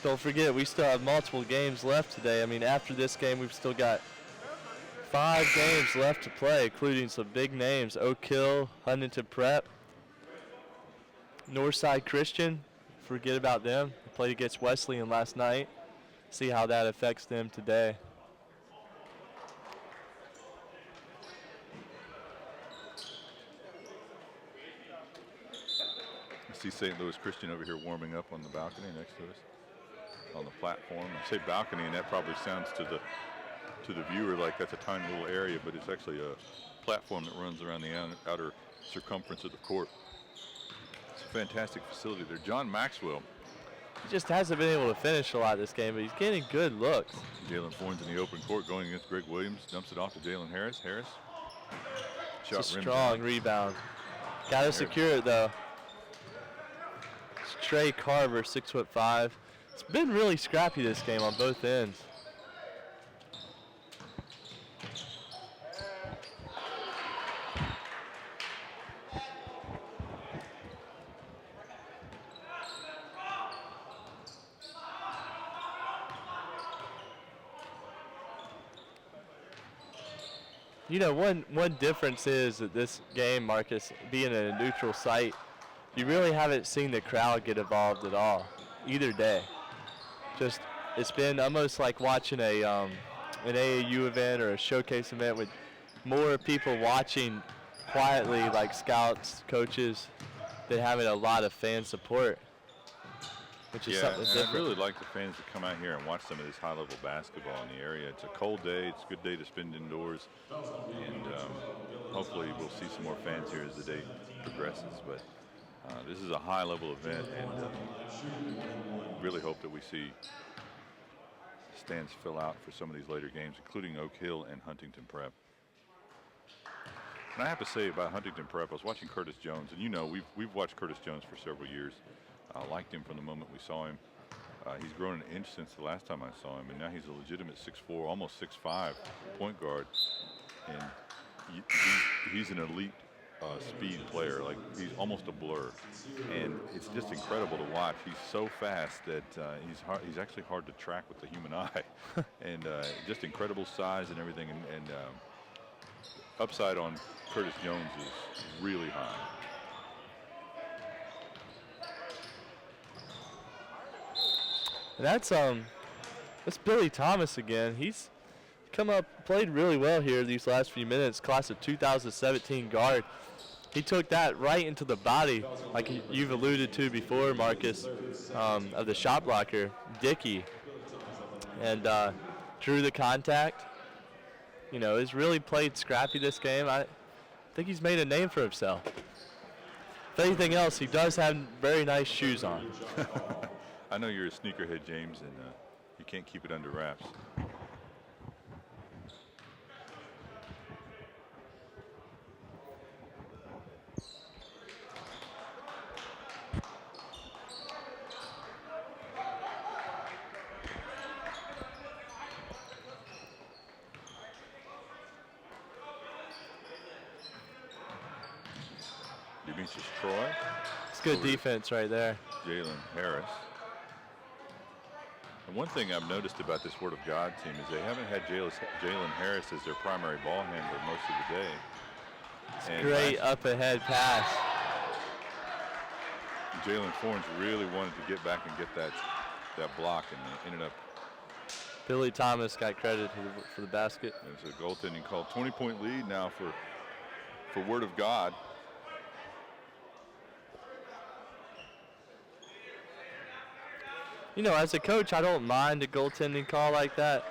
Don't forget, we still have multiple games left today. I mean, after this game, we've still got 5 games left to play, including some big names: Oak Hill, Huntington Prep, Northside Christian. Forget about them. They played against Wesleyan last night. See how that affects them today. I see St. Louis Christian over here warming up on the balcony next to us, on the platform. I say balcony, and that probably sounds to the viewer like that's a tiny little area, but it's actually a platform that runs around the outer circumference of the court. It's a fantastic facility there. John Maxwell. He just hasn't been able to finish a lot this game, but he's getting good looks. Jalen Forbes in the open court going against Greg Williams. Dumps it off to Jalen Harris. Shot it's a strong rebound. Got to secure it, though. It's Trey Carver, 6'5". It's been really scrappy this game on both ends. You know, one difference is that this game, Marcus, being at a neutral site, you really haven't seen the crowd get involved at all, either day. Just, it's been almost like watching an AAU event or a showcase event with more people watching quietly, like scouts, coaches, than having a lot of fan support, which is something different. I'd really like the fans to come out here and watch some of this high-level basketball in the area. It's a cold day. It's a good day to spend indoors, and hopefully we'll see some more fans here as the day progresses. But this is a high-level event, and really hope that we see stands fill out for some of these later games, including Oak Hill and Huntington Prep. And I have to say about Huntington Prep, I was watching Curtis Jones, and you know we've watched Curtis Jones for several years. I liked him from the moment we saw him. He's grown an inch since the last time I saw him, and now he's a legitimate 6'4", almost 6'5" point guard. And he's an elite speed player. Like, he's almost a blur. And it's just incredible to watch. He's so fast that he's actually hard to track with the human eye. And just incredible size and everything. And upside on Curtis Jones is really high. That's Billy Thomas again. He's come up, played really well here these last few minutes. Class of 2017 guard. He took that right into the body, like you've alluded to before, Marcus, of the shot blocker, Dickey, and drew the contact. You know, he's really played scrappy this game. I think he's made a name for himself. If anything else, he does have very nice shoes on. I know you're a sneakerhead, James, and you can't keep it under wraps. Demetrius Troy. It's good defense right there. Jalen Harris. And one thing I've noticed about this Word of God team is they haven't had Jalen Harris as their primary ball handler most of the day. And great up ahead pass. Jalen Forbes really wanted to get back and get that block, and ended up. Billy Thomas got credit for the basket. There's a goaltending call. 20-point lead now for Word of God. You know, as a coach, I don't mind a goaltending call like that.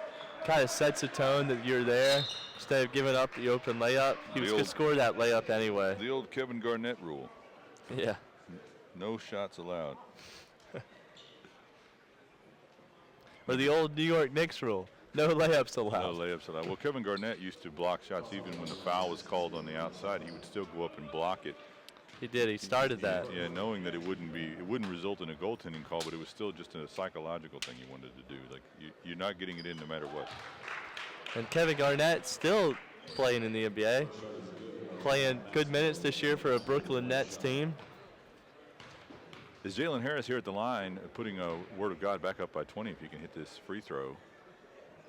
Kind of sets a tone that you're there. Instead of giving up the open layup, he was going to score that layup anyway. The old Kevin Garnett rule. Yeah. No shots allowed. Or the old New York Knicks rule. No layups allowed. No layups allowed. Well, Kevin Garnett used to block shots even when the foul was called on the outside. He would still go up and block it. He did. He started that. Yeah, knowing that it wouldn't result in a goaltending call, but it was still just a psychological thing he wanted to do. Like you're not getting it in no matter what. And Kevin Garnett still playing in the NBA, playing good minutes this year for a Brooklyn Nets team. Is Jalen Harris here at the line putting a Word of God back up by 20 if he can hit this free throw?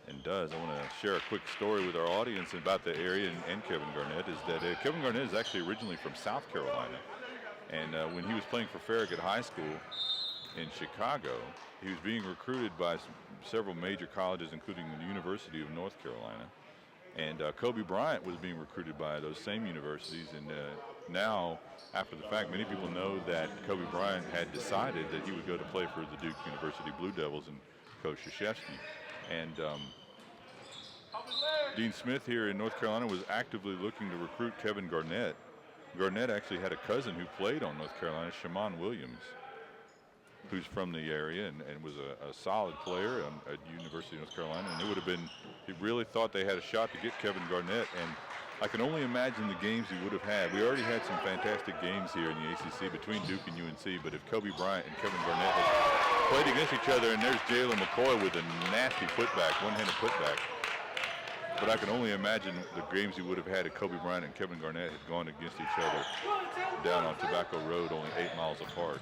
And does. I want to share a quick story with our audience about the area and Kevin Garnett. Is that Kevin Garnett is actually originally from South Carolina. And when he was playing for Farragut High School in Chicago, he was being recruited by several major colleges, including the University of North Carolina. And Kobe Bryant was being recruited by those same universities. And now, after the fact, many people know that Kobe Bryant had decided that he would go to play for the Duke University Blue Devils and Coach Krzyzewski. And Dean Smith here in North Carolina was actively looking to recruit Kevin Garnett. Garnett actually had a cousin who played on North Carolina, Shammond Williams, who's from the area and was a solid player at University of North Carolina. And it would have been, he really thought they had a shot to get Kevin Garnett. And I can only imagine the games he would have had. We already had some fantastic games here in the ACC between Duke and UNC, but if Kobe Bryant and Kevin Garnett had played against each other, and there's Jalen McCoy with a nasty putback, one-handed putback. But I can only imagine the games he would have had if Kobe Bryant and Kevin Garnett had gone against each other down on Tobacco Road, only 8 miles apart.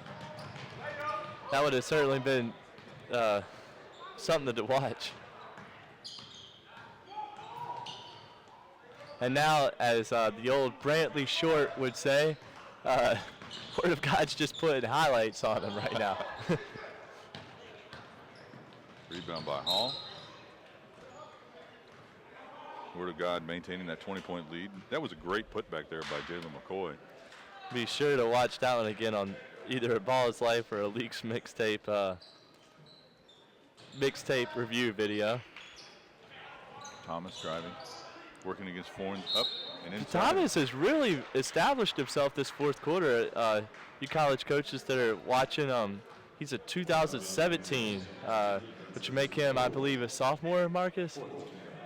That would have certainly been something to watch. And now, as the old Brantley Short would say, Word of God's just putting highlights on him right now. Rebound by Hall. Word of God maintaining that 20-point lead. That was a great putback there by Jalen McCoy. Be sure to watch that one again on either a Ball is Life or a Leaks mixtape review video. Thomas driving, working against Forns, up and inside. Thomas has really established himself this fourth quarter. You college coaches that are watching, he's a 2017, which would make him, I believe, a sophomore, Marcus?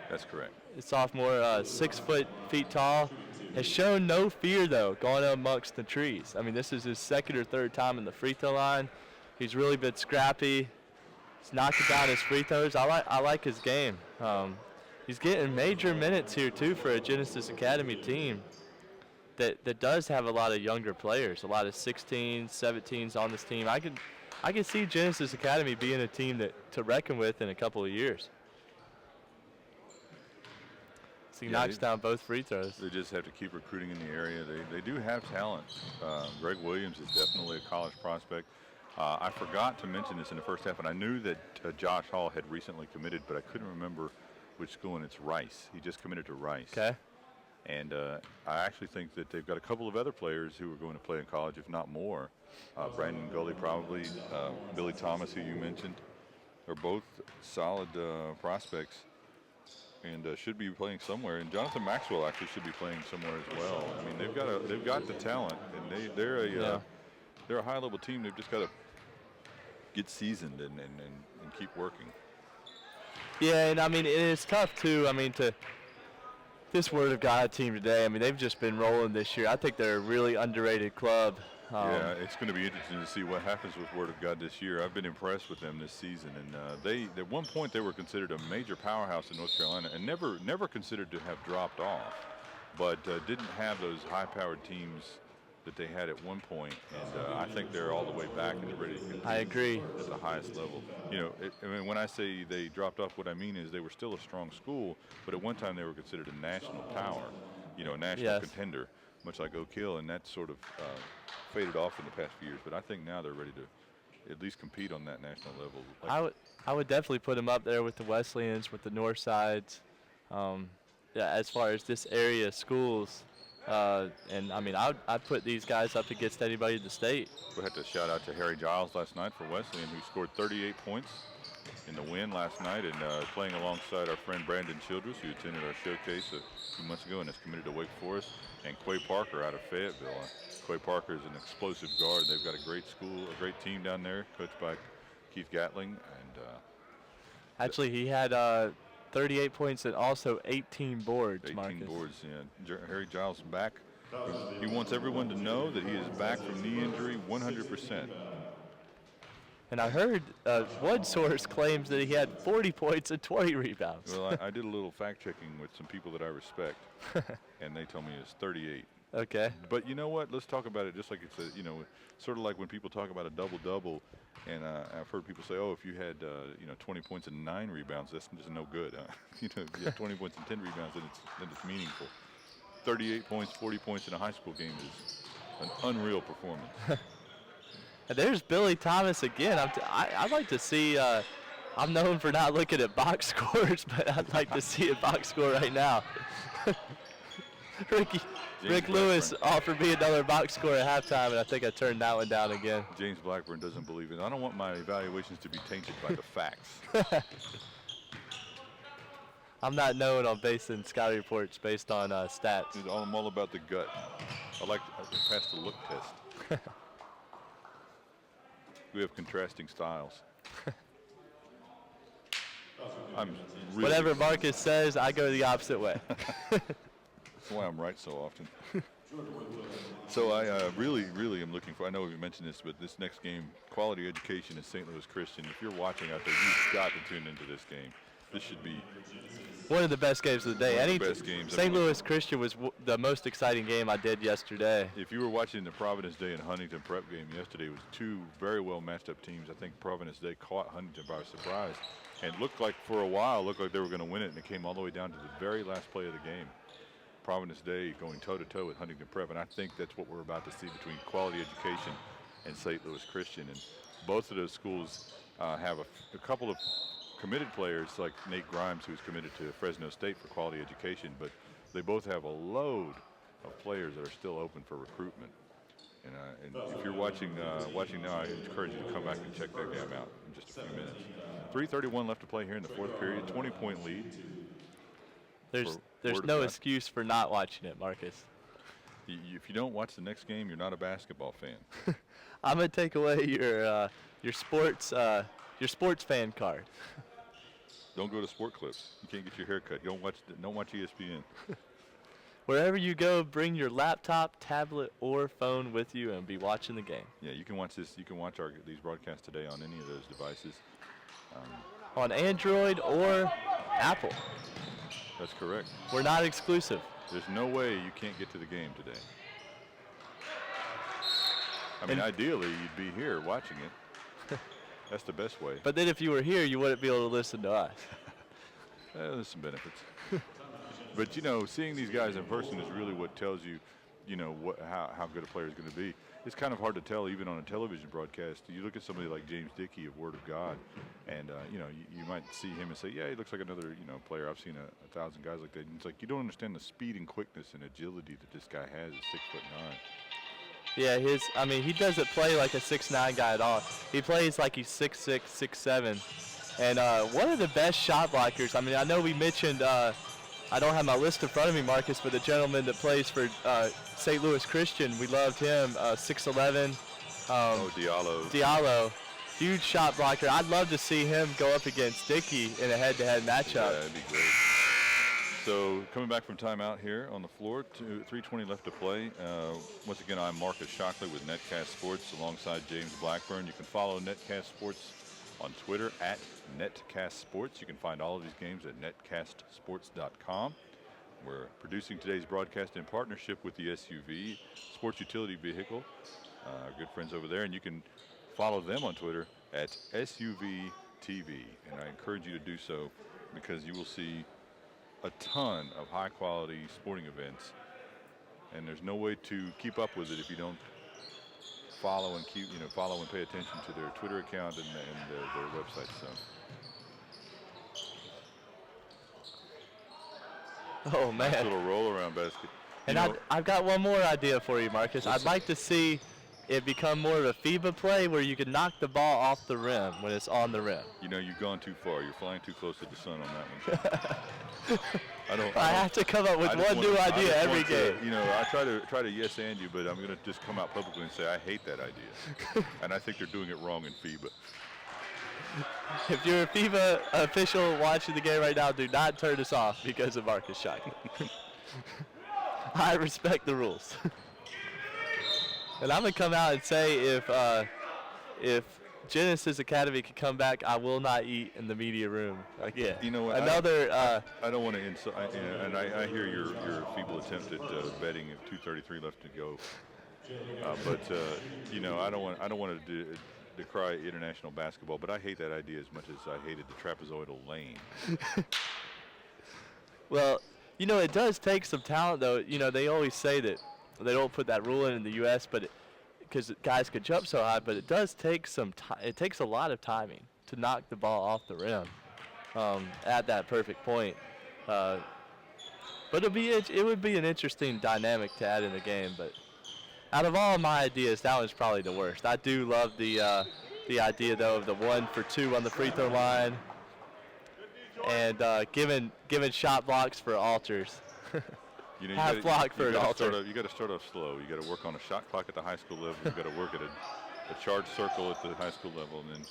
That's correct. A sophomore, 6 feet tall. Has shown no fear, though, going up amongst the trees. I mean, this is his second or third time in the free throw line. He's really been scrappy. He's knocking down his free throws. I like his game. He's getting major minutes here, too, for a Genesis Academy team that does have a lot of younger players, a lot of 16s, 17s on this team. I can see Genesis Academy being a team to reckon with in a couple of years. So he knocks down both free throws. They just have to keep recruiting in the area. They do have talent. Greg Williams is definitely a college prospect. I forgot to mention this in the first half, and I knew that Josh Hall had recently committed, but I couldn't remember which school, and it's Rice. He just committed to Rice. Okay. And I actually think that they've got a couple of other players who are going to play in college, if not more. Brandon Gully probably, Billy Thomas, who you mentioned, are both solid prospects. And should be playing somewhere. And Jonathan Maxwell actually should be playing somewhere as well. I mean, they've got the talent, and they're a high-level team. They've just got to get seasoned and keep working. Yeah, and I mean it's tough too. I mean this Word of God team today. I mean they've just been rolling this year. I think they're a really underrated club. Yeah, it's going to be interesting to see what happens with Word of God this year. I've been impressed with them this season, and at one point they were considered a major powerhouse in North Carolina, and never considered to have dropped off, but didn't have those high-powered teams that they had at one point, and I think they're all the way back and ready to compete. I agree. At the highest level. You know, I mean, when I say they dropped off, what I mean is they were still a strong school, but at one time they were considered a national power, a national contender, much like Oak Hill, and that sort of faded off in the past few years. But I think now they're ready to at least compete on that national level. I would definitely put them up there with the Wesleyans, with the North Sides. As far as this area schools, And I mean, I'd put these guys up against anybody in the state. We had to shout out to Harry Giles last night for Wesleyan, who scored 38 points in the win last night, and playing alongside our friend Brandon Childress, who attended our showcase a few months ago and is committed to Wake Forest, and Quay Parker out of Fayetteville. Quay Parker is an explosive guard. They've got a great school, a great team down there, coached by Keith Gatling. And actually, he had 38 points and also 18 boards. 18 Marcus. boards. Yeah, Harry Giles back. He wants everyone to know that he is back from knee injury 100%. And I heard one source claims that he had 40 points and 20 rebounds. Well, I did a little fact checking with some people that I respect, and they told me it's 38. Okay. But you know what? Let's talk about it just like it's a, sort of like when people talk about a double-double, and I've heard people say, oh, if you had, 20 points and 9 rebounds, that's just no good. If you have 20 points and 10 rebounds, then it's meaningful. 38 points, 40 points in a high school game is an unreal performance. And there's Billy Thomas again. I'd like to see. I'm known for not looking at box scores, but I'd like to see a box score right now. Rick Lewis offered me another box score at halftime, and I think I turned that one down again. James Blackburn doesn't believe it. I don't want my evaluations to be tainted by the facts. I'm not known on basing scouting reports based on stats. I'm all about the gut. I pass the look test. We have contrasting styles. I'm really Whatever Marcus says, I go the opposite way. That's why I'm right so often. So I really am looking for, I know we mentioned this, but this next game, Quality Education is St. Louis Christian. If you're watching out there, you've got to tune into this game. This should be one of the best games of the day. One of the best games. St. Louis Christian was the most exciting game I did yesterday. If you were watching the Providence Day and Huntington Prep game yesterday, it was two very well matched up teams. I think Providence Day caught Huntington by surprise and looked like they were going to win it, and it came all the way down to the very last play of the game. Providence Day going toe-to-toe with Huntington Prep, and I think that's what we're about to see between Quality Education and St. Louis Christian. And both of those schools have a couple of committed players like Nate Grimes, who's committed to Fresno State for Quality Education, but they both have a load of players that are still open for recruitment. And if you're watching now, I encourage you to come back and check that game out in just a few minutes. 3:31 left to play here in the fourth period, 20-point lead. There's no excuse for not watching it, Marcus. If you don't watch the next game, you're not a basketball fan. I'm gonna take away your sports fan card. Don't go to Sport Clips. You can't get your hair cut. Don't watch ESPN. Wherever you go, bring your laptop, tablet, or phone with you and be watching the game. Yeah, you can watch this. You can watch these broadcasts today on any of those devices. On Android or Apple. That's correct. We're not exclusive. There's no way you can't get to the game today. I mean, ideally, you'd be here watching it. That's the best way. But then if you were here, you wouldn't be able to listen to us. There's some benefits. But, seeing these guys in person is really what tells you, how good a player is going to be. It's kind of hard to tell even on a television broadcast. You look at somebody like James Dickey of Word of God, and, you might see him and say, yeah, he looks like another, player. I've seen a thousand guys like that. And it's like you don't understand the speed and quickness and agility that this guy has at 6'9". Yeah, he doesn't play like a 6'9" guy at all. He plays like he's 6'6", 6'7". And one of the best shot blockers. I mean, I know we mentioned, I don't have my list in front of me, Marcus, but the gentleman that plays for St. Louis Christian, we loved him, 6'11". Diallo. Huge shot blocker. I'd love to see him go up against Dickey in a head-to-head matchup. Yeah, that'd be great. So coming back from timeout here on the floor, 3:20 left to play. Once again, I'm Marcus Shockley with Netcast Sports alongside James Blackburn. You can follow Netcast Sports on Twitter at Netcast Sports. You can find all of these games at netcastsports.com. We're producing today's broadcast in partnership with the SUV Sports Utility Vehicle, our good friends over there, and you can follow them on Twitter at SUVTV. And I encourage you to do so because you will see a ton of high-quality sporting events, and there's no way to keep up with it if you don't follow and pay attention to their Twitter account and their website. So, oh man, nice little roll-around basket. And I've got one more idea for you, Marcus. I'd like to see it become more of a FIBA play where you can knock the ball off the rim when it's on the rim. You know, you've gone too far. You're flying too close to the sun on that one. I have to come up with one new idea every game. You know, I try to yes and you, but I'm going to just come out publicly and say I hate that idea. And I think they're doing it wrong in FIBA. If you're a FIBA official watching the game right now, do not turn us off because of Marcus Shockley. I respect the rules. And I'm going to come out and say if Genesis Academy can come back, I will not eat in the media room again. You know what? I don't want to insult, and I hear your feeble attempt at betting at 2:33 left to go. But you know, I don't want to decry international basketball, but I hate that idea as much as I hated the trapezoidal lane. Well, you know, it does take some talent, though. You know, they always say that they don't put that rule in the U.S., but because guys could jump so high, but it does take some time. It takes a lot of timing to knock the ball off the rim at that perfect point. But it would be an interesting dynamic to add in the game. But out of all my ideas, that one's probably the worst. I do love the idea, though, of the 1 for 2 on the free throw line and giving shot blocks for alters. You know, half block for an alter. You got to start off slow. You got to work on a shot clock at the high school level. You got to work at a charge circle at the high school level, and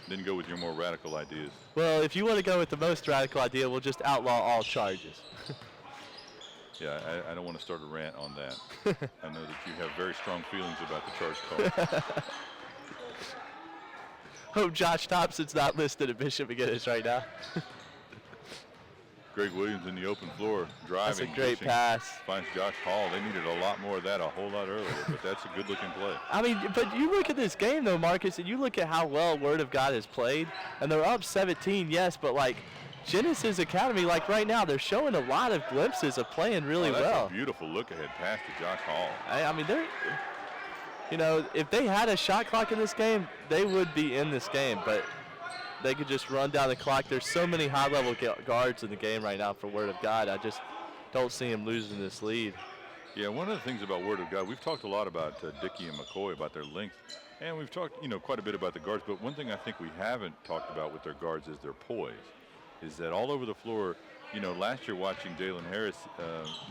then go with your more radical ideas. Well, if you want to go with the most radical idea, we'll just outlaw all charges. Yeah, I don't want to start a rant on that. I know that you have very strong feelings about the charge call. Hope Josh Thompson's not listed at Bishop McGinnis right now. Greg Williams in the open floor driving. That's a great pass. Finds Josh Hall. They needed a lot more of that a whole lot earlier, but that's a good-looking play. I mean, but you look at this game, though, Marcus, and you look at how well Word of God has played, and they're up 17, yes, but, like, Genesis Academy, like right now, they're showing a lot of glimpses of playing really well. That's a beautiful look-ahead pass to Josh Hall. I mean, they're, you know, if they had a shot clock in this game, they would be in this game, but they could just run down the clock. There's so many high-level guards in the game right now for Word of God. I just don't see him losing this lead. Yeah, one of the things about Word of God, we've talked a lot about Dickey and McCoy, about their length, and we've talked, you know, quite a bit about the guards, but one thing I think we haven't talked about with their guards is their poise, is that all over the floor, you know, last year watching Jalen Harris,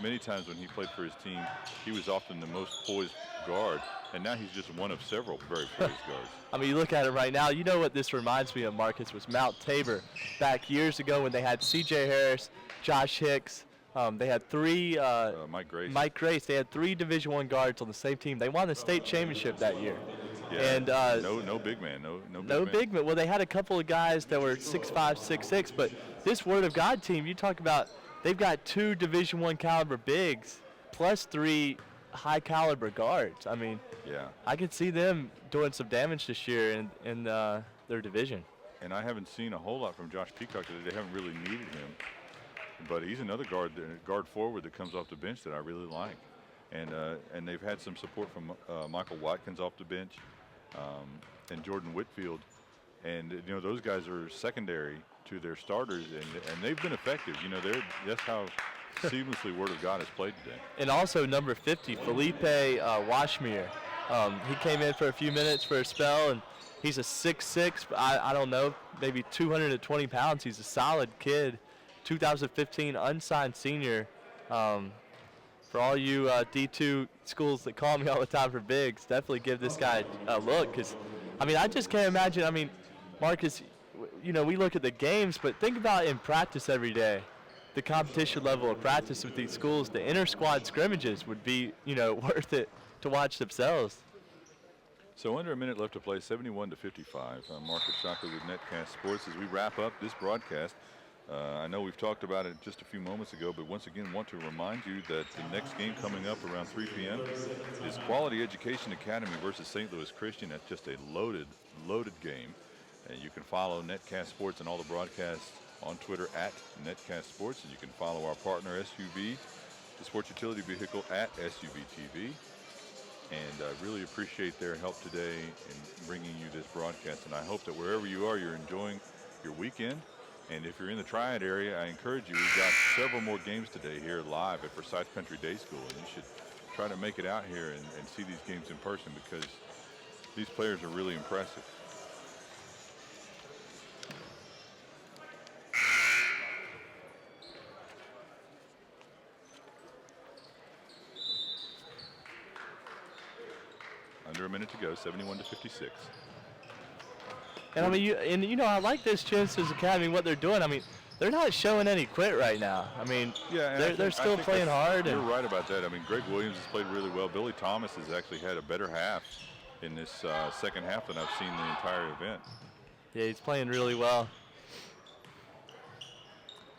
many times when he played for his team, he was often the most poised guard, and now he's just one of several very poised guards. I mean, you look at it right now, you know what this reminds me of, Marcus, was Mount Tabor back years ago when they had C.J. Harris, Josh Hicks. They had three. Mike Grace. They had 3 Division I guards on the same team. They won the state championship that year. Yeah, and no big man. No big man. Well, they had a couple of guys that were 6'5", 6'6", but this Word of God team, you talk about, they've got 2 Division I caliber bigs plus 3 high caliber guards. I mean, yeah, I could see them doing some damage this year in their division. And I haven't seen a whole lot from Josh Peacock today. They haven't really needed him, but he's another guard forward that comes off the bench that I really like. And they've had some support from Michael Watkins off the bench, and Jordan Whitfield, and you know those guys are secondary to their starters, and they've been effective. You know, that's how seamlessly Word of God has played today. And also number 50, Felipe Washmere. He came in for a few minutes for a spell, and he's a 6'6", I don't know, maybe 220 pounds. He's a solid kid. 2015 unsigned senior. For all you D2 schools that call me all the time for bigs, definitely give this guy a look. Because, I mean, I just can't imagine. I mean, Marcus, you know, we look at the games, but think about in practice every day. The competition level of practice with these schools, the inter-squad scrimmages would be, you know, worth it to watch themselves. So under a minute left to play, 71-55. I'm Marcus Shockley with Netcast Sports as we wrap up this broadcast. I know we've talked about it just a few moments ago, but once again want to remind you that the next game coming up around 3 p.m. is Quality Education Academy versus St. Louis Christian. That's just a loaded game. And you can follow Netcast Sports and all the broadcasts on Twitter at Netcast Sports, and you can follow our partner SUV, the sports utility vehicle, at SUVTV. And I really appreciate their help today in bringing you this broadcast. And I hope that wherever you are, you're enjoying your weekend. And if you're in the Triad area, I encourage you. We've got several more games today here live at Forsyth Country Day School, and you should try to make it out here and see these games in person because these players are really impressive. Under a minute to go, 71-56. And I mean, I like this Genesis Academy, what they're doing. I mean, they're not showing any quit right now. I mean, yeah, they're still playing hard. You're right about that. I mean, Greg Williams has played really well. Billy Thomas has actually had a better half in this second half than I've seen the entire event. Yeah, he's playing really well.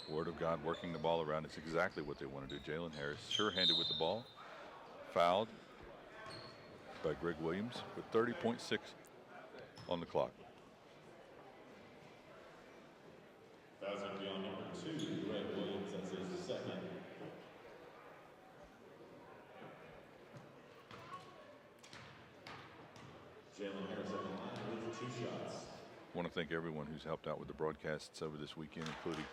Word of God working the ball around. It's exactly what they want to do. Jalen Harris sure-handed with the ball. Fouled by Greg Williams with 30.6 on the clock. Fouls going to be on number 2, Greg Williams. That's his second. Jalen Harris at the line with 2 shots. I want to thank everyone who's helped out with the broadcasts over this weekend, including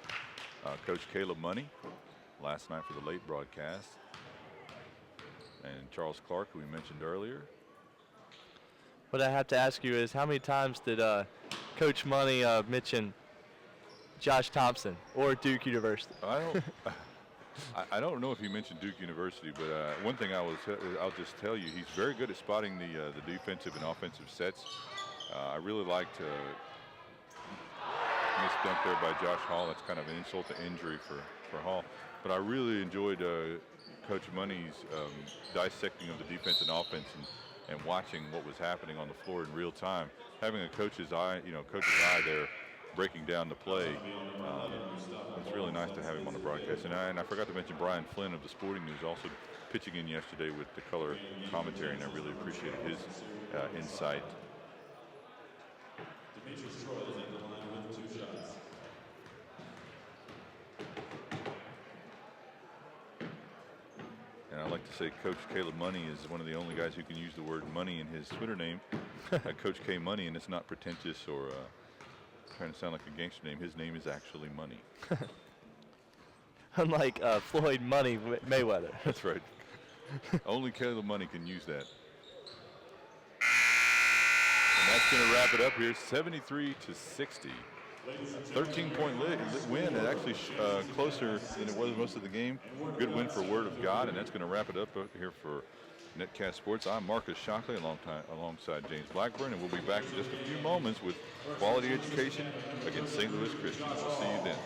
Coach Caleb Money last night for the late broadcast, and Charles Clark, who we mentioned earlier. What I have to ask you is, how many times did Coach Money mention Josh Thompson or Duke University? I don't know if he mentioned Duke University, but one thing I'll just tell you, he's very good at spotting the defensive and offensive sets. I really liked missed dunk there by Josh Hall. That's kind of an insult to injury for Hall. But I really enjoyed Coach Money's dissecting of the defense and offense and watching what was happening on the floor in real time. Having a coach's eye there breaking down the play. It's really nice to have him on the broadcast. And I forgot to mention Brian Flynn of the Sporting News also pitching in yesterday with the color commentary, and I really appreciated his insight. Demetrius Troy is at the line with 2 shots. And I like to say Coach Caleb Money is one of the only guys who can use the word money in his Twitter name. Coach K Money, and it's not pretentious or trying to sound like a gangster name. His name is actually Money. Unlike Floyd Money Mayweather. That's right. Only Caleb Money can use that. And that's going to wrap it up here, 73-60. 13-point win, and actually closer than it was most of the game. Good win for Word of God, and that's going to wrap it up here for Netcast Sports. I'm Marcus Shockley alongside James Blackburn, and we'll be back in just a few moments with quality education against St. Louis Christian. We'll see you then.